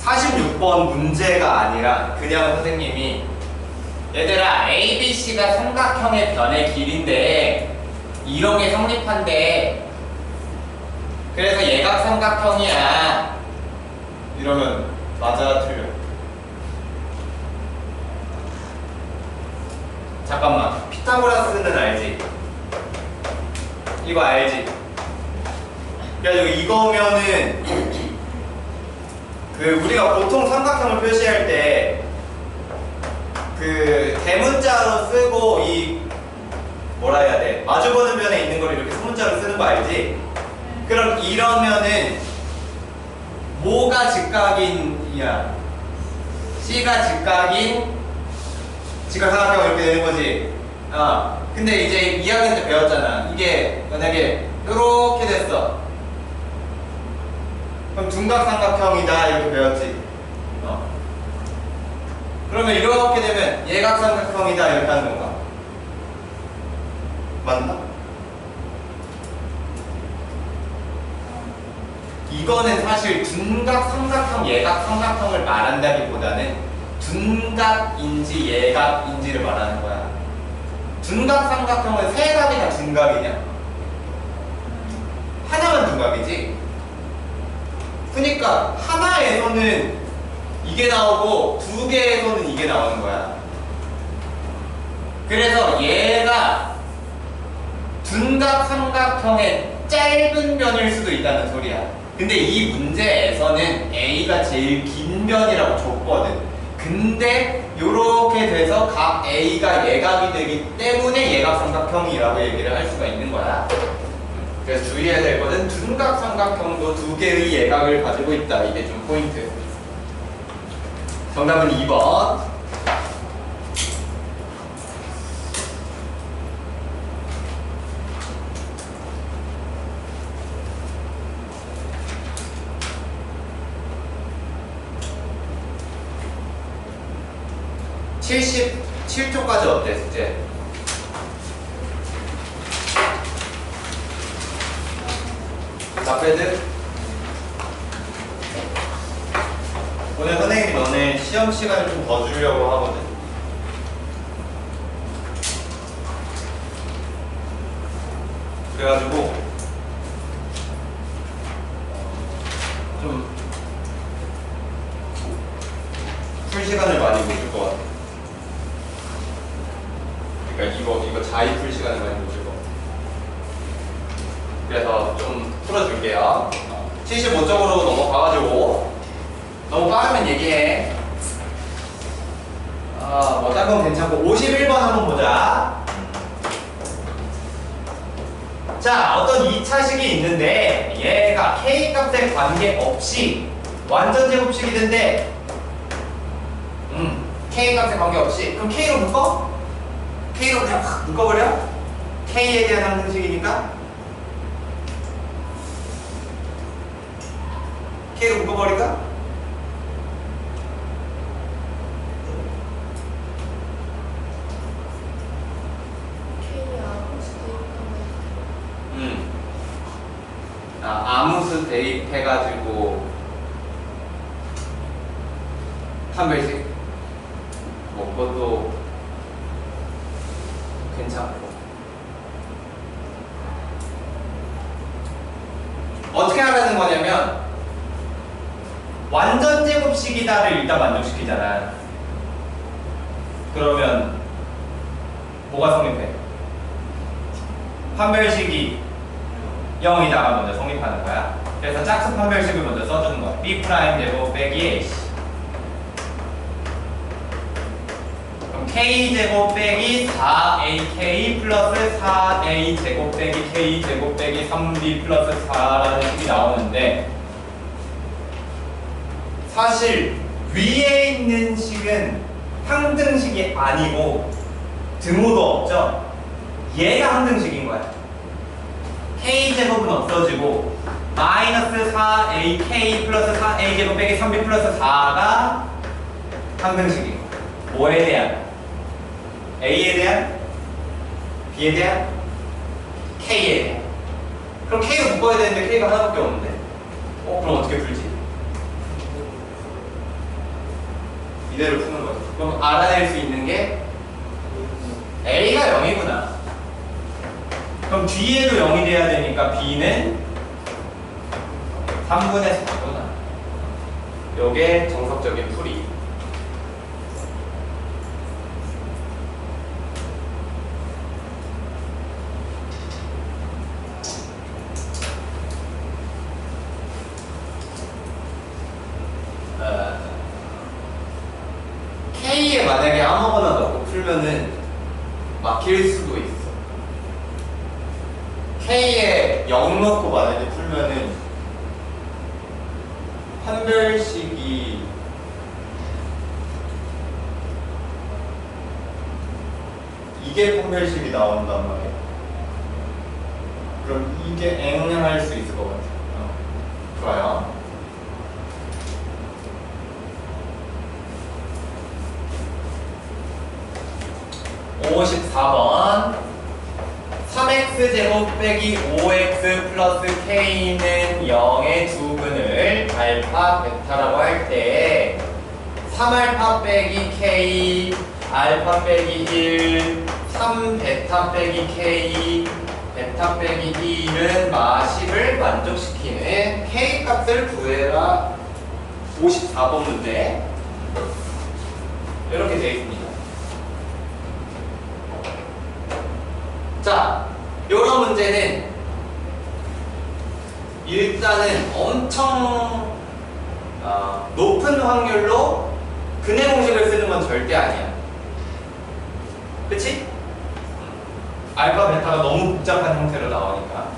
Speaker 4: 46번 문제가 아니라 그냥 선생님이 얘들아 ABC가 삼각형의 변의 길인데 이런 게 성립한대. 그래서 얘가 삼각형이야. 이러면 맞아 틀려? 잠깐만, 피타고라스는 알지? 이거 알지? 그래가지고 이거면은 그 우리가 보통 삼각형을 표시할 때 그 대문자로 쓰고 이 뭐라 해야 돼? 마주보는 변에 있는 걸 이렇게 소문자로 쓰는 거 알지? 그럼 이러면은 뭐가 직각인이야? C가 직각 삼각형 이렇게 되는 거지. 근데 이제 2학년 때 배웠잖아. 이게 만약에 이렇게 됐어. 그럼 둔각 삼각형이다 이렇게 배웠지. 그러면 이렇게 되면 예각 삼각형이다 이렇게 하는 건가? 맞나? 이거는 사실 둔각 삼각형, 예각 삼각형을 말한다기보다는 둔각인지 예각인지를 말하는 거야. 둔각 삼각형은 세 각이 다 둔각이냐? 하나만 둔각이지? 그러니까 하나에서는 이게 나오고 두 개에서는 이게 나오는 거야. 그래서 얘가 둔각 삼각형의 짧은 변일 수도 있다는 소리야. 근데 이 문제에서는 A가 제일 긴 변이라고 줬거든. 근데 요렇게 돼서 각 A가 예각이 되기 때문에 예각 삼각형이라고 얘기를 할 수가 있는 거야. 그래서 주의해야 될 거는 둔각 삼각형도 두 개의 예각을 가지고 있다. 이게 좀 포인트. 정답은 2번. (77초까지) 어때 숙제? 답해드? 오늘 선생님이 너네 시험 시간을 좀 더 주려고 하거든. 그래가지고 좀 풀 시간을 많이 못 줄 것 같아. 그러니까 이거 자의 풀 시간을 많이 못 줄 것 같아. 그래서 좀 풀어줄게요. 75쪽으로 넘어가가지고 너무 빠르면 얘기해. 뭐 딴 건 괜찮고 51번 한번 보자. 자, 어떤 2차식이 있는데 얘가 k 값에 관계없이 완전 제곱식이던데 k 값에 관계없이 그럼 k로 묶어? k로 그냥 확 묶어버려? k에 대한 항등식이니까 k로 묶어버릴까?
Speaker 2: K야 수도 있다면
Speaker 4: 아무수 대입해가지고 판별식 뭐 그것도 괜찮고 어떻게 하라는 거냐면 완전 제곱식이다를 일단 만족시키잖아. 그러면 뭐가 성립해? 판별식이 0이다가 먼저 성립하는 거야. 그래서 짝수 판별식을 먼저 써주는 거야. B 프라임 제곱 빼기 AC. 그럼 K 제곱 빼기 4AK 플러스 4A 제곱 빼기 K 제곱 빼기 3B 플러스 4라는 식이 나오는데 사실 위에 있는 식은 항등식이 아니고 등호도 없죠. 얘가 항등식인 거야. K제곱은 없어지고 마이너스 4AK 플러스 4A제곱 빼기 3B 플러스 4가 항등식인 거야. 뭐에 대한? A에 대한? B에 대한? K에 대한. 그럼 K가 묶어야 되는데 K가 하나밖에 없는데 그럼 어떻게 풀지? 이대로 푸는 거죠. 그럼 알아낼 수 있는 게 A가 0이구나. 그럼 뒤에도 0이 돼야 되니까 B는 3분의 4구나. 요게 정석적인 풀이. K에 만약에 아무거나 넣고 풀면은 막힐 수도 있어. K에 0 넣고 만약에 풀면은 판별식이 이게 판별식이 나온단 말이야. 그럼 이게 앵 할 수 있을 것 같아. 좋아요. 54번 3x제곱 빼기 5x 플러스 k는 0의 두근을 알파 베타라고 할 때 3알파 빼기 k 알파 빼기 1 3베타 빼기 k 베타 빼기 1은 마식을 만족시키는 k 값을 구해라. 54번 문제 이렇게 되어 있습니다. 자, 요런 문제는 일단은 엄청 높은 확률로 근해 공식을 쓰는 건 절대 아니야. 그치? 알파, 베타가 너무 복잡한 형태로 나오니까.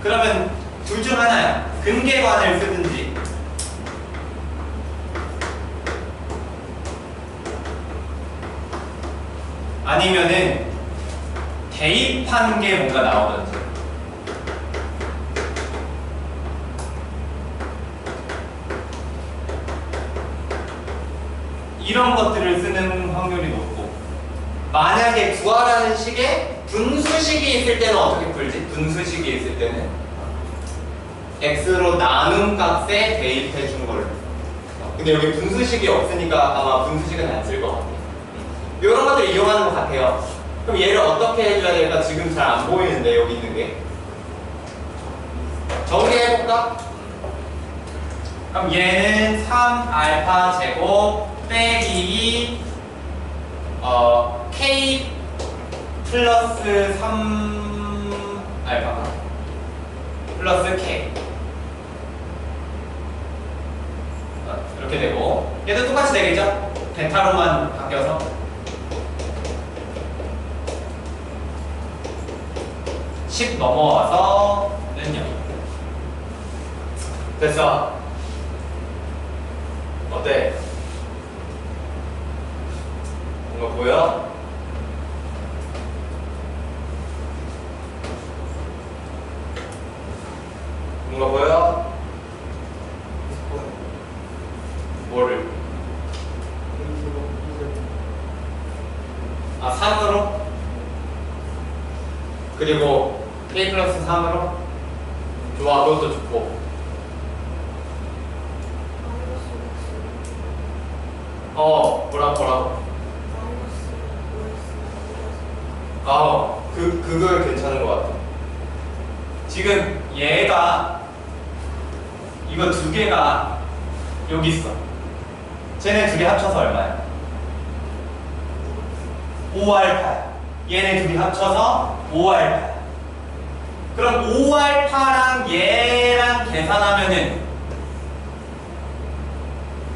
Speaker 4: 그러면 둘 중 하나야. 근계관을 쓰든지 아니면은 대입한 게 뭔가 나오든지. 이런 것들을 쓰는 확률이 높고, 만약에 구하라는 식에 분수식이 있을 때는 어떻게 풀지? 분수식이 있을 때는 x로 나눈 값에 대입해 준 걸로. 근데 여기 분수식이 없으니까 아마 분수식은 안 쓸 것 같아요. 이런 것들을 이용하는 것 같아요. 그럼 얘를 어떻게 해줘야 될까? 지금 잘 안 보이는데 여기 있는 게 정리해볼까? 그럼 얘는 3알파 제곱 빼기 k 플러스 3알파 플러스 k 이렇게 되고 얘도 똑같이 되겠죠? 베타로만 바뀌어서 10 넘어와서는 0 됐어. 어때? 뭔가 보여? 뭔가 보여? 뭐를? 아, 3으로? 그리고 k 플러스 3으로? 좋아, 그것도 좋고. 뭐라고? 그걸 괜찮은 것 같아. 지금 얘가, 이거 두 개가 여기 있어. 쟤네 두 개 합쳐서 얼마야? 5알파야. 얘네 둘이 합쳐서 5알파야. 그럼 5알파랑 얘랑 계산하면은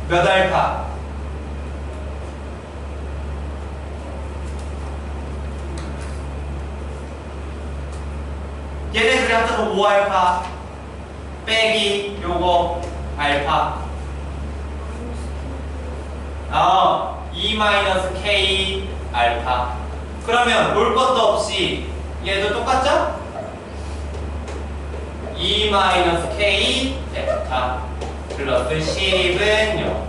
Speaker 4: 몇 알파? 얘네 둘이 합쳐서 5알파 빼기 요거 알파 2-k 알파. 그러면 볼 것도 없이 얘도 똑같죠? 2-k 베타 플러스 10은 0.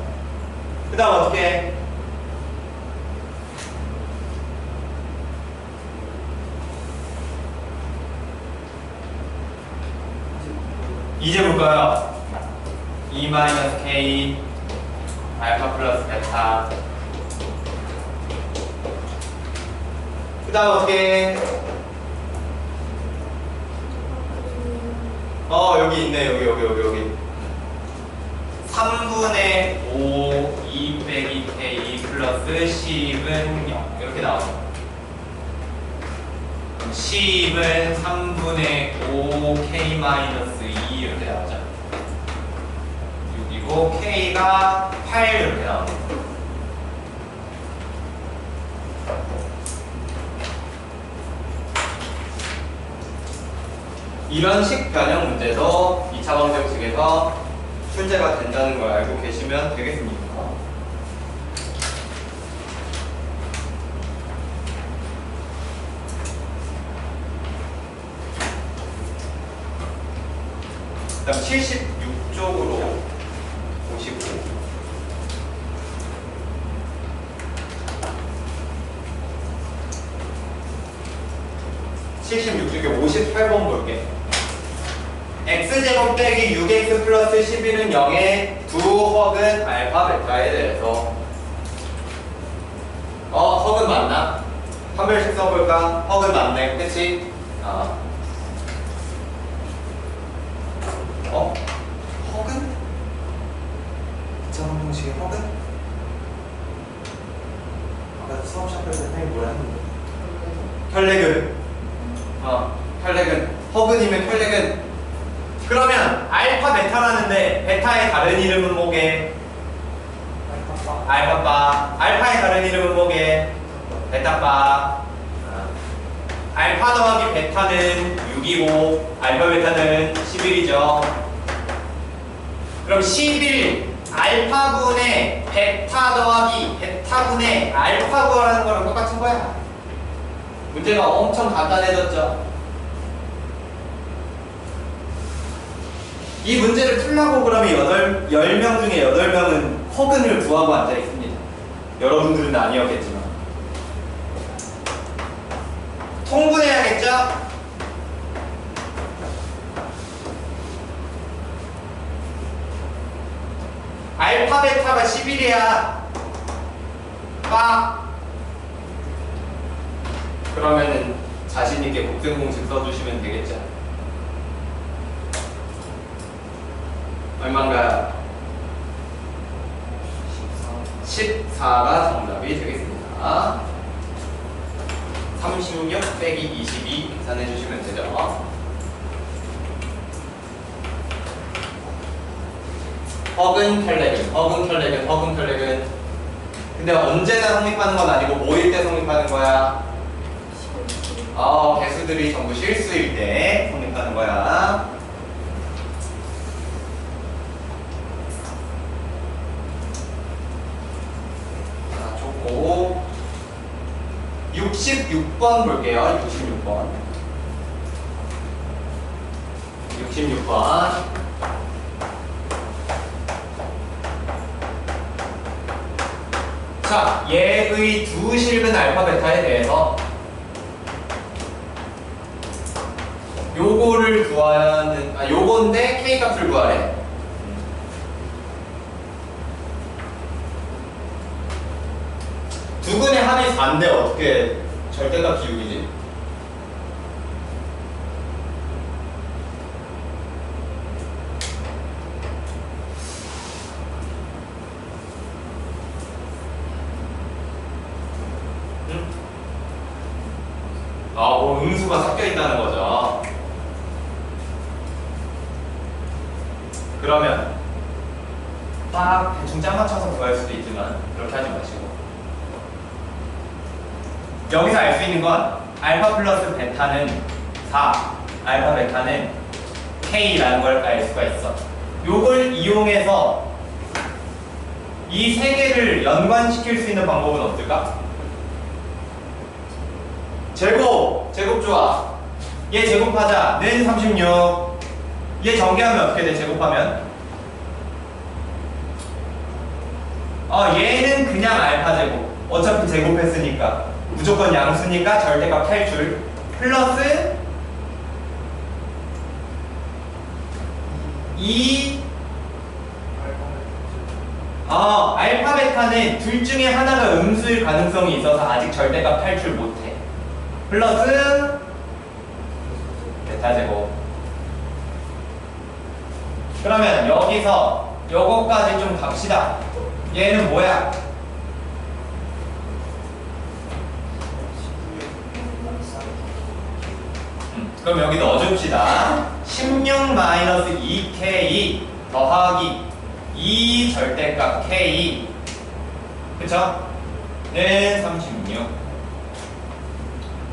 Speaker 4: 그 다음 어떻게 해? 이제 볼까요? 2-k 알파 플러스 베타. 그 다음 어떻게 해? 여기 있네. 여기 3분의 5 2 빼기 k 플러스 10은 0 이렇게 나오죠. 10은 3분의 5k 마이너스 2 이렇게 나오죠. 6이고 k가 8 이렇게 나옵니다. 이런 식 변형 문제도 2차 방정식에서 출제가 된다는 걸 알고 계시면 되겠습니다. 그다음 76쪽으로 보시고 76쪽에 58번 볼게. x제곱 빼기 6x 플러스 11은 0의 두 허근 알파 베타에 대해서 허근 맞나? 한 별씩 써볼까? 허근 맞네, 그치? 허근? 2차 방정식의 허근? 아까 수업 시작할 때 선생님이 뭐라 했는데? 혈내근. 혈내근. 허근이면 혈내근. 그러면 알파 베타라는데 베타의 다른 이름은 뭐게? 알파바. 알파의 다른 이름은 뭐게? 베타바. 알파 더하기 베타는 6이고 알파 베타는 11이죠. 그럼 11 알파분의 베타 더하기 베타분의 알파 구하라는 거랑 똑같은 거야. 문제가 엄청 간단해졌죠. 이 문제를 풀라고 그러면 10명 중에 8명은 허근을 구하고 앉아 있습니다. 여러분들은 아니었겠지만. 통분해야겠죠? 알파 베타가 11이야. 빡. 그러면은 자신있게 곱셈 공식 써주시면 되겠죠. 얼마인가요? 14가 정답이 되겠습니다. 36 빼기 22 계산해 주시면 되죠. 허근 혈렉은 근데 언제나 성립하는 건 아니고 뭐일 때 성립하는 거야? 개수들이 전부 실수일 때 성립하는 거야. 자, 좋고 66번 볼게요. 66번. 자, 얘의 두 실근 알파 베타에 대해서 요거를 구하는 요건데 K 값을 구하래. 두근의 합이 4인데 어떻게 절대값 기울이지? 뭐 음수가 섞여 있다는 거죠. 그러면 딱 대충 짜 맞춰서 구할 수도 있지만 그렇게 하지 마시고 여기서 알 수 있는 건 알파 플러스 베타는 4, 알파 베타는 K라는 걸 알 수가 있어. 요걸 이용해서 이 세 개를 연관시킬 수 있는 방법은 없을까? 제곱 좋아. 얘 제곱하자. 는 36. 얘 전개하면 어떻게 돼? 제곱하면? 얘는 그냥 알파 제곱. 어차피 제곱했으니까. 무조건 양수니까 절대값 탈출. 플러스 2 알파 베타는 둘 중에 하나가 음수일 가능성이 있어서 아직 절대값 탈출 못해. 플러스 베타 제곱. 그러면 여기서 요거까지 좀 갑시다. 얘는 뭐야? 그럼 여기 넣어줍시다. 16-2K 더하기 2 절대값 K, 그쵸? 는 36.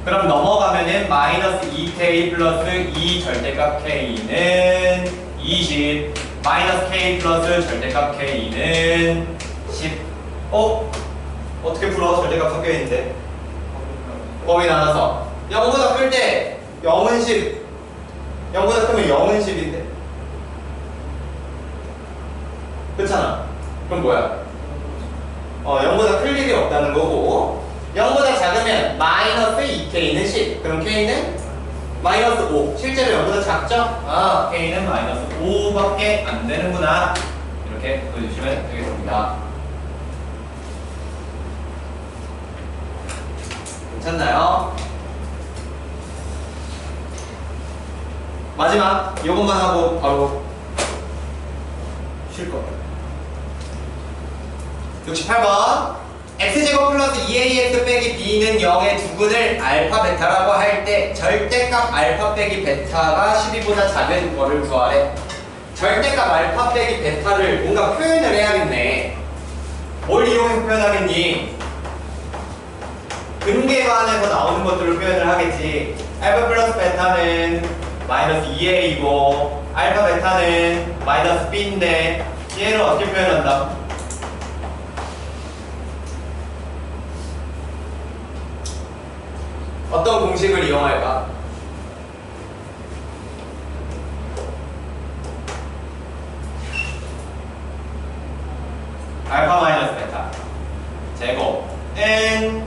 Speaker 4: 그럼 넘어가면은 마이너스 2K 플러스 2 절대값 K는 20, 마이너스 K 플러스 절대값 K는 10. 어떻게 풀어? 절대값 섞여 있는데 범위 나눠서 0보다 클 때 0은 10, 0보다 크면 0은 10인데 그렇잖아. 그럼 뭐야? 0보다 클 일이 없다는 거고 0보다 작으면 마이너스 2K는 10. 그럼 K는 마이너스 5. 실제로 0보다 작죠? K는 마이너스 5밖에 안 되는구나. 이렇게 보여주시면 되겠습니다. 괜찮나요? 마지막 이것만 하고 바로 쉴 거예요. 68번 x제곱 플러스 2ax 빼기 b는 0의 두근을 알파 베타라고 할 때 절대값 알파 빼기 베타가 12보다 작은 거를 구하래. 절대값 알파 빼기 베타를 뭔가 표현을 해야겠네. 뭘 이용해서 표현하겠니? 근계관에서 나오는 것들을 표현을 하겠지. 알파 플러스 베타는 마이너스 2a이고 알파 베타는 마이너스 b인데 얘를 어떻게 표현한다? 어떤 공식을 이용할까? 알파 마이너스 베타 제곱 n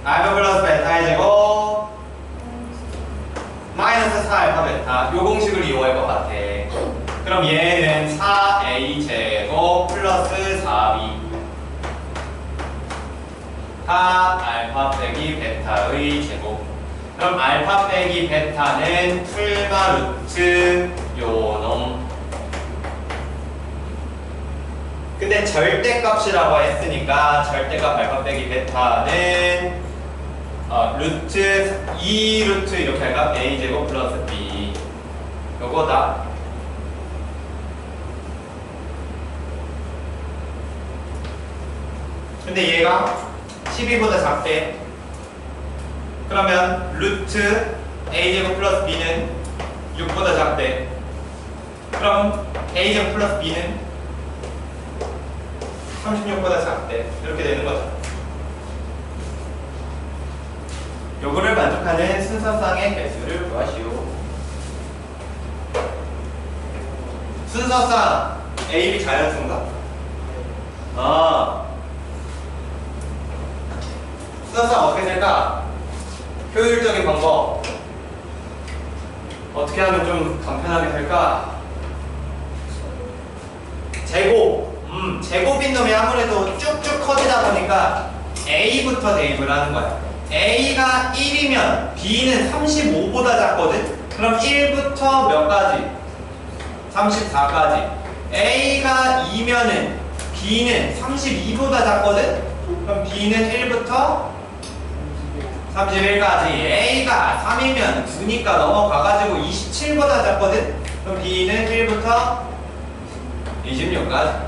Speaker 4: 알파 플러스 베타의 제곱 마이너스 4 알파 베타 요 공식을 이용할 것 같아. 그럼 얘는 4a 제곱 플러스 4b 4 알파 빼기 베타의 제곱. 그럼 알파 빼기 베타는 풀마 루트 요놈 근데 절대값이라고 했으니까 절대값 알파 빼기 베타는 루트 2루트 이렇게 할까? a제곱 플러스 b 요거다. 근데 얘가 12보다 작대. 그러면 루트 a제곱 플러스 b는 6보다 작대. 그럼 a제곱 플러스 b는 36보다 작대. 이렇게 되는 거죠. 요거를 만족하는 순서쌍의 개수를 구하시오. 순서쌍 A, B 자연수인가? 순서쌍 어떻게 될까? 효율적인 방법 어떻게 하면 좀 간편하게 될까? 제곱 제곱인 놈이 아무래도 쭉쭉 커지다 보니까 A부터 대입을 하는 거야. A가 1이면 B는 35보다 작거든? 그럼 1부터 몇 가지? 34까지. A가 2면은 B는 32보다 작거든? 그럼 B는 1부터 31까지. A가 3이면 9니까 넘어가가지고 27보다 작거든? 그럼 B는 1부터 26까지.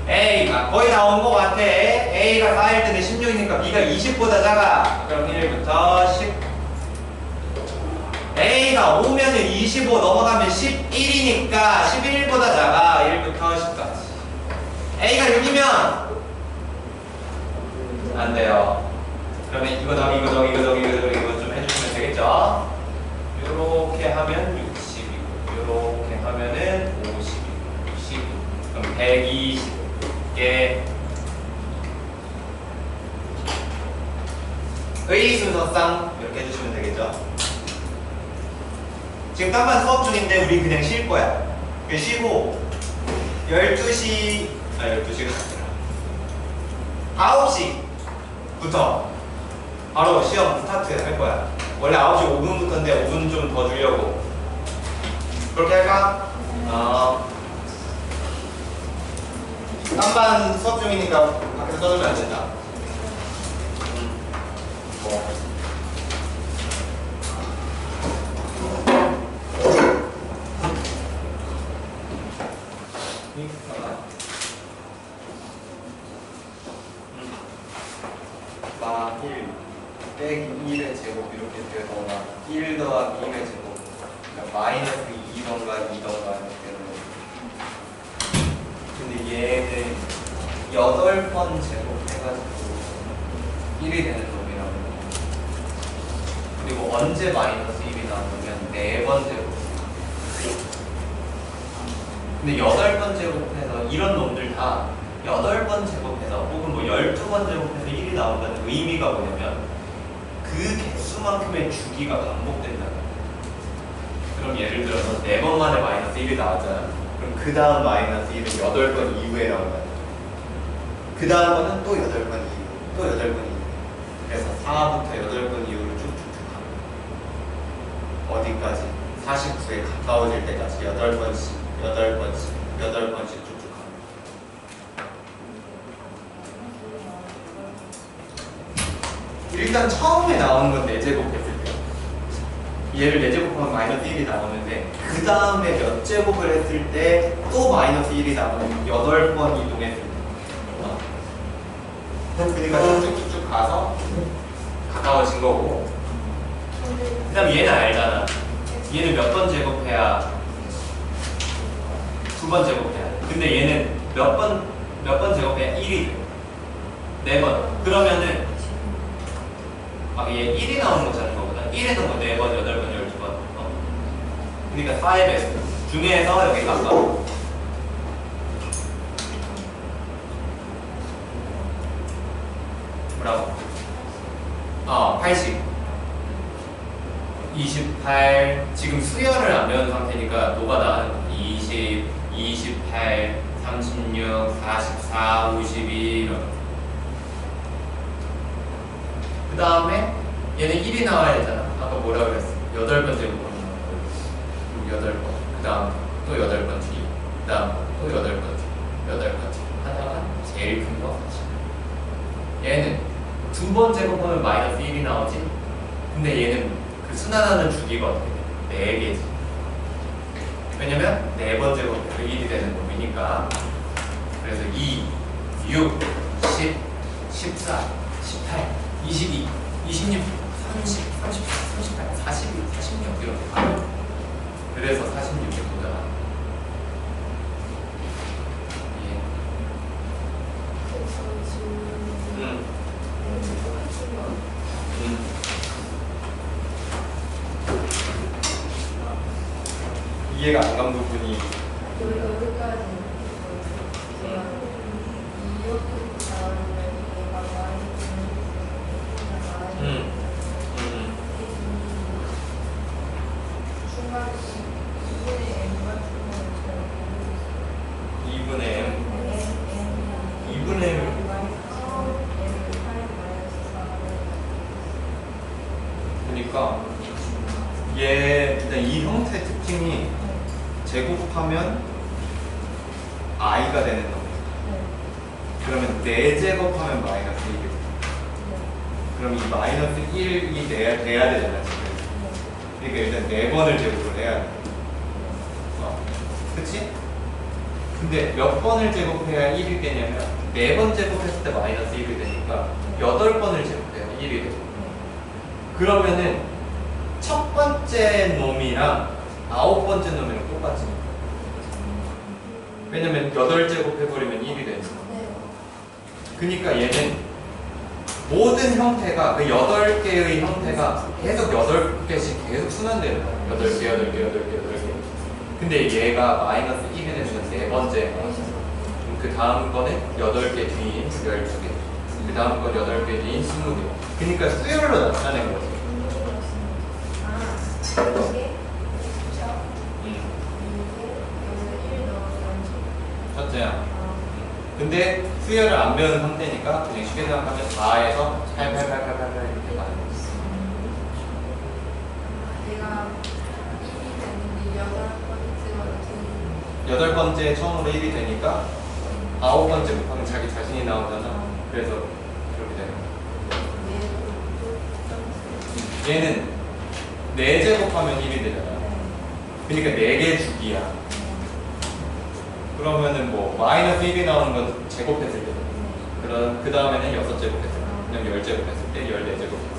Speaker 4: A가 거의 다 온 것 같아. A가 4일 때는 16이니까 B가 20보다 작아. 그럼 1부터 10. A가 5면은 25 넘어가면 11이니까 11보다 작아. 1부터 10까지. A가 6이면 안 돼요. 그러면 이거 좀 해주시면 되겠죠? 요렇게 하면 60이고 요렇게 하면은 50이고 60. 그럼 120. 의 순서쌍 이렇게 해주시면 되겠죠. 지금 딴반 수업 중인데 우리 그냥 쉴 거야. 쉬고 12시가 아니라 9시부터 바로 시험 스타트 할 거야. 원래 9시 5분부터인데 5분 좀 더 주려고 그렇게 할까? 딴반 수업 중이니까 밖에서 떠들면 안 된다. 마 1 빼기 1의 제곱 이렇게 되거나 1 더하기 1의 제곱 그러니까 마이너스 2던가 2던가 이렇게 되는 거죠. 근데 얘는 8번 제곱해가지고 1이 되는 놈이라고. 그리고 언제 마이너스 1이 나오면 4번 제곱. 근데 8번 제곱해서 이런 놈들 다 8번 제곱해서 혹은 뭐 12번 제곱해서 1이 나온다는 의미가 뭐냐면 그 개수만큼의 주기가 반복된다. 그럼 예를 들어서 4번 만에 마이너스 1이 나왔잖아. 그럼 그 다음 마이너스 1은 8번 이후에 나온다. 그 다음 거는 또 8번 이후, 또 8번 이후. 그래서 4부터 8번 이후로 쭉쭉쭉 갑니다. 어디까지? 49에 가까워질 때까지 8번씩, 8번씩, 8번씩 쭉쭉 갑니다. 일단 처음에 나오는 건 4제곱했을 때 얘를 4제곱하면 마이너스 1이 나오는데 그 다음에 몇 제곱을 했을 때 또 마이너스 1이 나오는 8번 이동했을 때 그러니까 쭉쭉쭉 가서 가까워진 거고 그 다음 얘는 알잖아. 얘는 몇 번 제곱해야 2번 제곱해야 돼. 근데 얘는 몇 번 제곱해야 1이 돼. 4번. 그러면은 얘 1이 나오는 거잖아. 거보다 1에서 뭐 4번, 8번, 12번. 그러니까 4의 배수 중에서 여기 가까워. 뭐라고? 80 28 지금 수열을 안 배운 상태니까 노가다 20 28 36 44 52 이런. 그 다음에 얘는 1이 나와야 되잖아. 아까 뭐라 그랬어? 8번 제곱하면 8번. 그 다음 또 8번 뒤. 그 다음 또 8번 뒤. 8번 뒤. 하다가 두 번 제곱하면 마이너스 1이 나오지? 근데 얘는 그 순환하는 주기가 어떻게 돼? 4개지. 왜냐면 4번 제곱해서 1이 되는 놈이니까. 그래서 2, 6, 10, 14, 18, 22, 26, 30, 30, 38, 42, 46 이렇게 가요. 그래서 46에 도달하는. 예.
Speaker 2: 그래서 지금 똑같은 거.
Speaker 4: 이해가 안 간 부분이
Speaker 2: 여기까지 제가 이렇게 나오면 얘가 많이 중간에 2분의 m 같은 거는 잘
Speaker 4: 2분의 m
Speaker 2: 모르겠어요.
Speaker 4: 2분의 m 그러니까 얘 일단 이 형태의 특징이 제곱하면 i가 되는 놈이에요. 그러면 4제곱하면 마이너스 1이 그럼 이 마이너스 1이 돼야 되잖아 지금. 그러니까 일단 4번을 제곱을 해야 돼. 그치? 근데 몇 번을 제곱해야 1이 되냐면 4번 제곱했을 때 마이너스 1이 되니까 8번을 제곱해야 1이 되고 그러면은 첫 번째 놈이랑 9번째 놈이랑 똑같지. 왜냐면 8제곱 해버리면 1이 되니까. 그러니까 얘는 모든 형태가 그 8개의 형태가 계속 8개씩 계속 순환되는 거야. 8개, 8개, 8개, 8개. 근데 얘가 마이너스 1이 되는 건 4번째야. 그 다음 거는 8개 뒤인 12개. 그 다음 건 8개 뒤인 20개. 그러니까 수열로 나타낸 거지. 첫째야. 근데 수열을 안 배운 상태니까 그냥 쉽게 생각하면 4에서 8, 8, 8, 8, 8, 8 이렇게 가는 거지.
Speaker 2: 내가 1이 됐는데
Speaker 4: 8번째 처음으로 1이 되니까 9번째 곱하면 자기 자신이 나오잖아. 그래서 그렇게 되는 거야. 얘는 4제곱하면 1이 되잖아. 그러니까 4개 주기야. 그러면은 뭐 마이너스 1이 나오는 건 제곱했을 때. 그럼 그 다음에는 6제곱했을 때. 그냥 10제곱했을 때, 14제곱했을 때.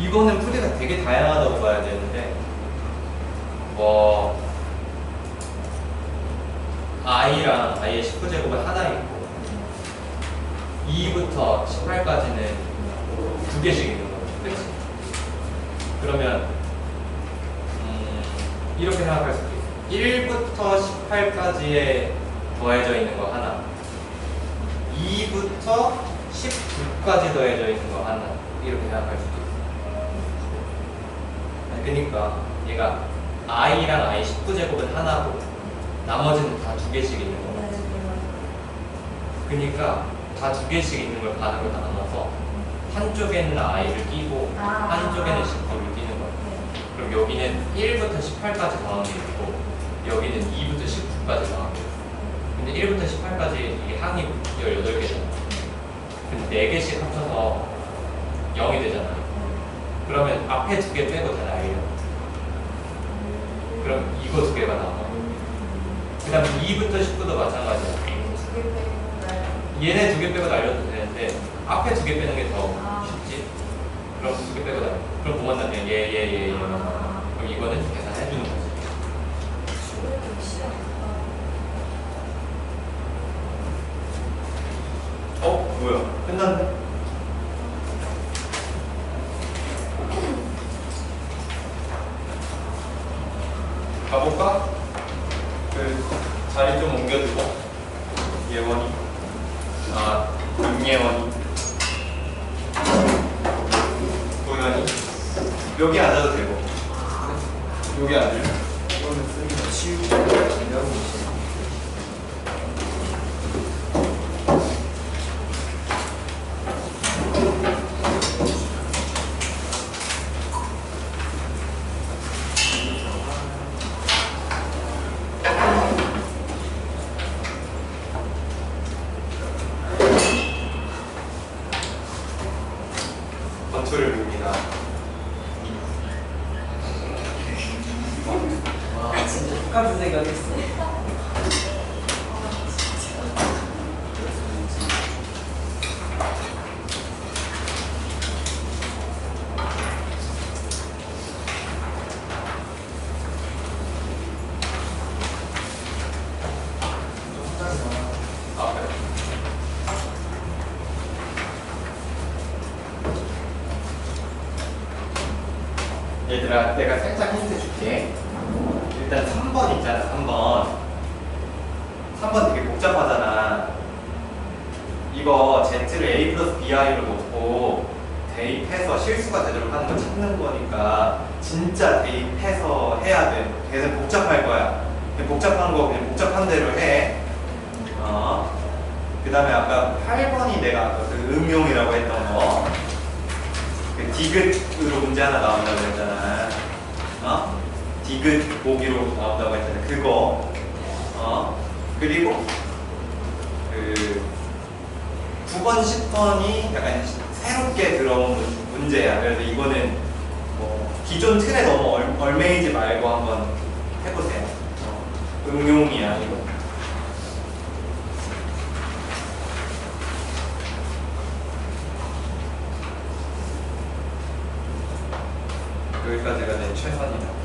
Speaker 4: 이거는 풀이가 되게 다양하다고 봐야 되는데 뭐 i랑 i의 19제곱은 하나 있고 2부터 18까지는 2개씩 있는 거죠. 그치? 그러면 이렇게 생각할 수도 있어. 1부터 18까지에 더해져 있는 거 하나 2부터 19까지 더해져 있는 거 하나 이렇게 생각할 수도 있어. 그러니까 얘가 i랑 i 19제곱은 하나고 나머지는 다 2개씩 있는 거야. 그러니까 다 2개씩 있는 걸 반으로 나눠서 한쪽에는 i를 끼고 한쪽에는 19를 끼는 거야. 그럼 여기는 1부터 18까지 더한 게 있고 여기는 2부터 19까지 더한 게 있어. 근데 1부터 18까지 이 항이 18개잖아. 근데 4개씩 합쳐서 0이 되잖아. 그러면 앞에 2개 빼고 다 i를. 그럼 이거 2개가 나와. 그 다음에 2부터 19도 마찬가지야. 얘네 2개 빼고 날려도 되는데 앞에 2개 빼는 게 더 쉽지. 그럼 2개 빼고 날려. 그럼 뭐만 남냐? 얘. 그럼 이거는 계산해주는 거지. 뭐야? 끝났네? 가볼까? 그 자리 좀 옮겨주고 예원이 윤예원이 도현이 여기 앉아도 되고 여기 앉을래?
Speaker 3: 이거는 쓰기가 치우고 이러고 있어요.
Speaker 1: 건투를 봅니다.
Speaker 3: 와 진짜 똑같은 생각했어.
Speaker 1: 아, 그래.
Speaker 4: 얘들아, 내가 살짝 힌트 줄게. 일단 3번 있잖아, 3번. 3번 되게 복잡하잖아. 이거 Z를 A 플러스 BI로 놓고 대입해서 실수가 되도록 하는 거 찾는 거니까 진짜 대입해서 해야 돼. 계속 복잡할 거야. 근데 복잡한 거 그냥 복잡한 대로 해. 그 다음에 아까 8번이 내가 아까 그 음용이라고 했던 거. 그 디귿으로 문제 하나 나온다고 했잖아. 디귿 보기로 나온다고 했잖아. 그거. 그리고 그 9번, 10번이 약간 새롭게 들어온 문제야. 그래서 이거는 뭐 기존 틀에 너무 얽매이지 말고 한번 해보세요. 응용이야, 이거. 여기까지가 내 최선이다.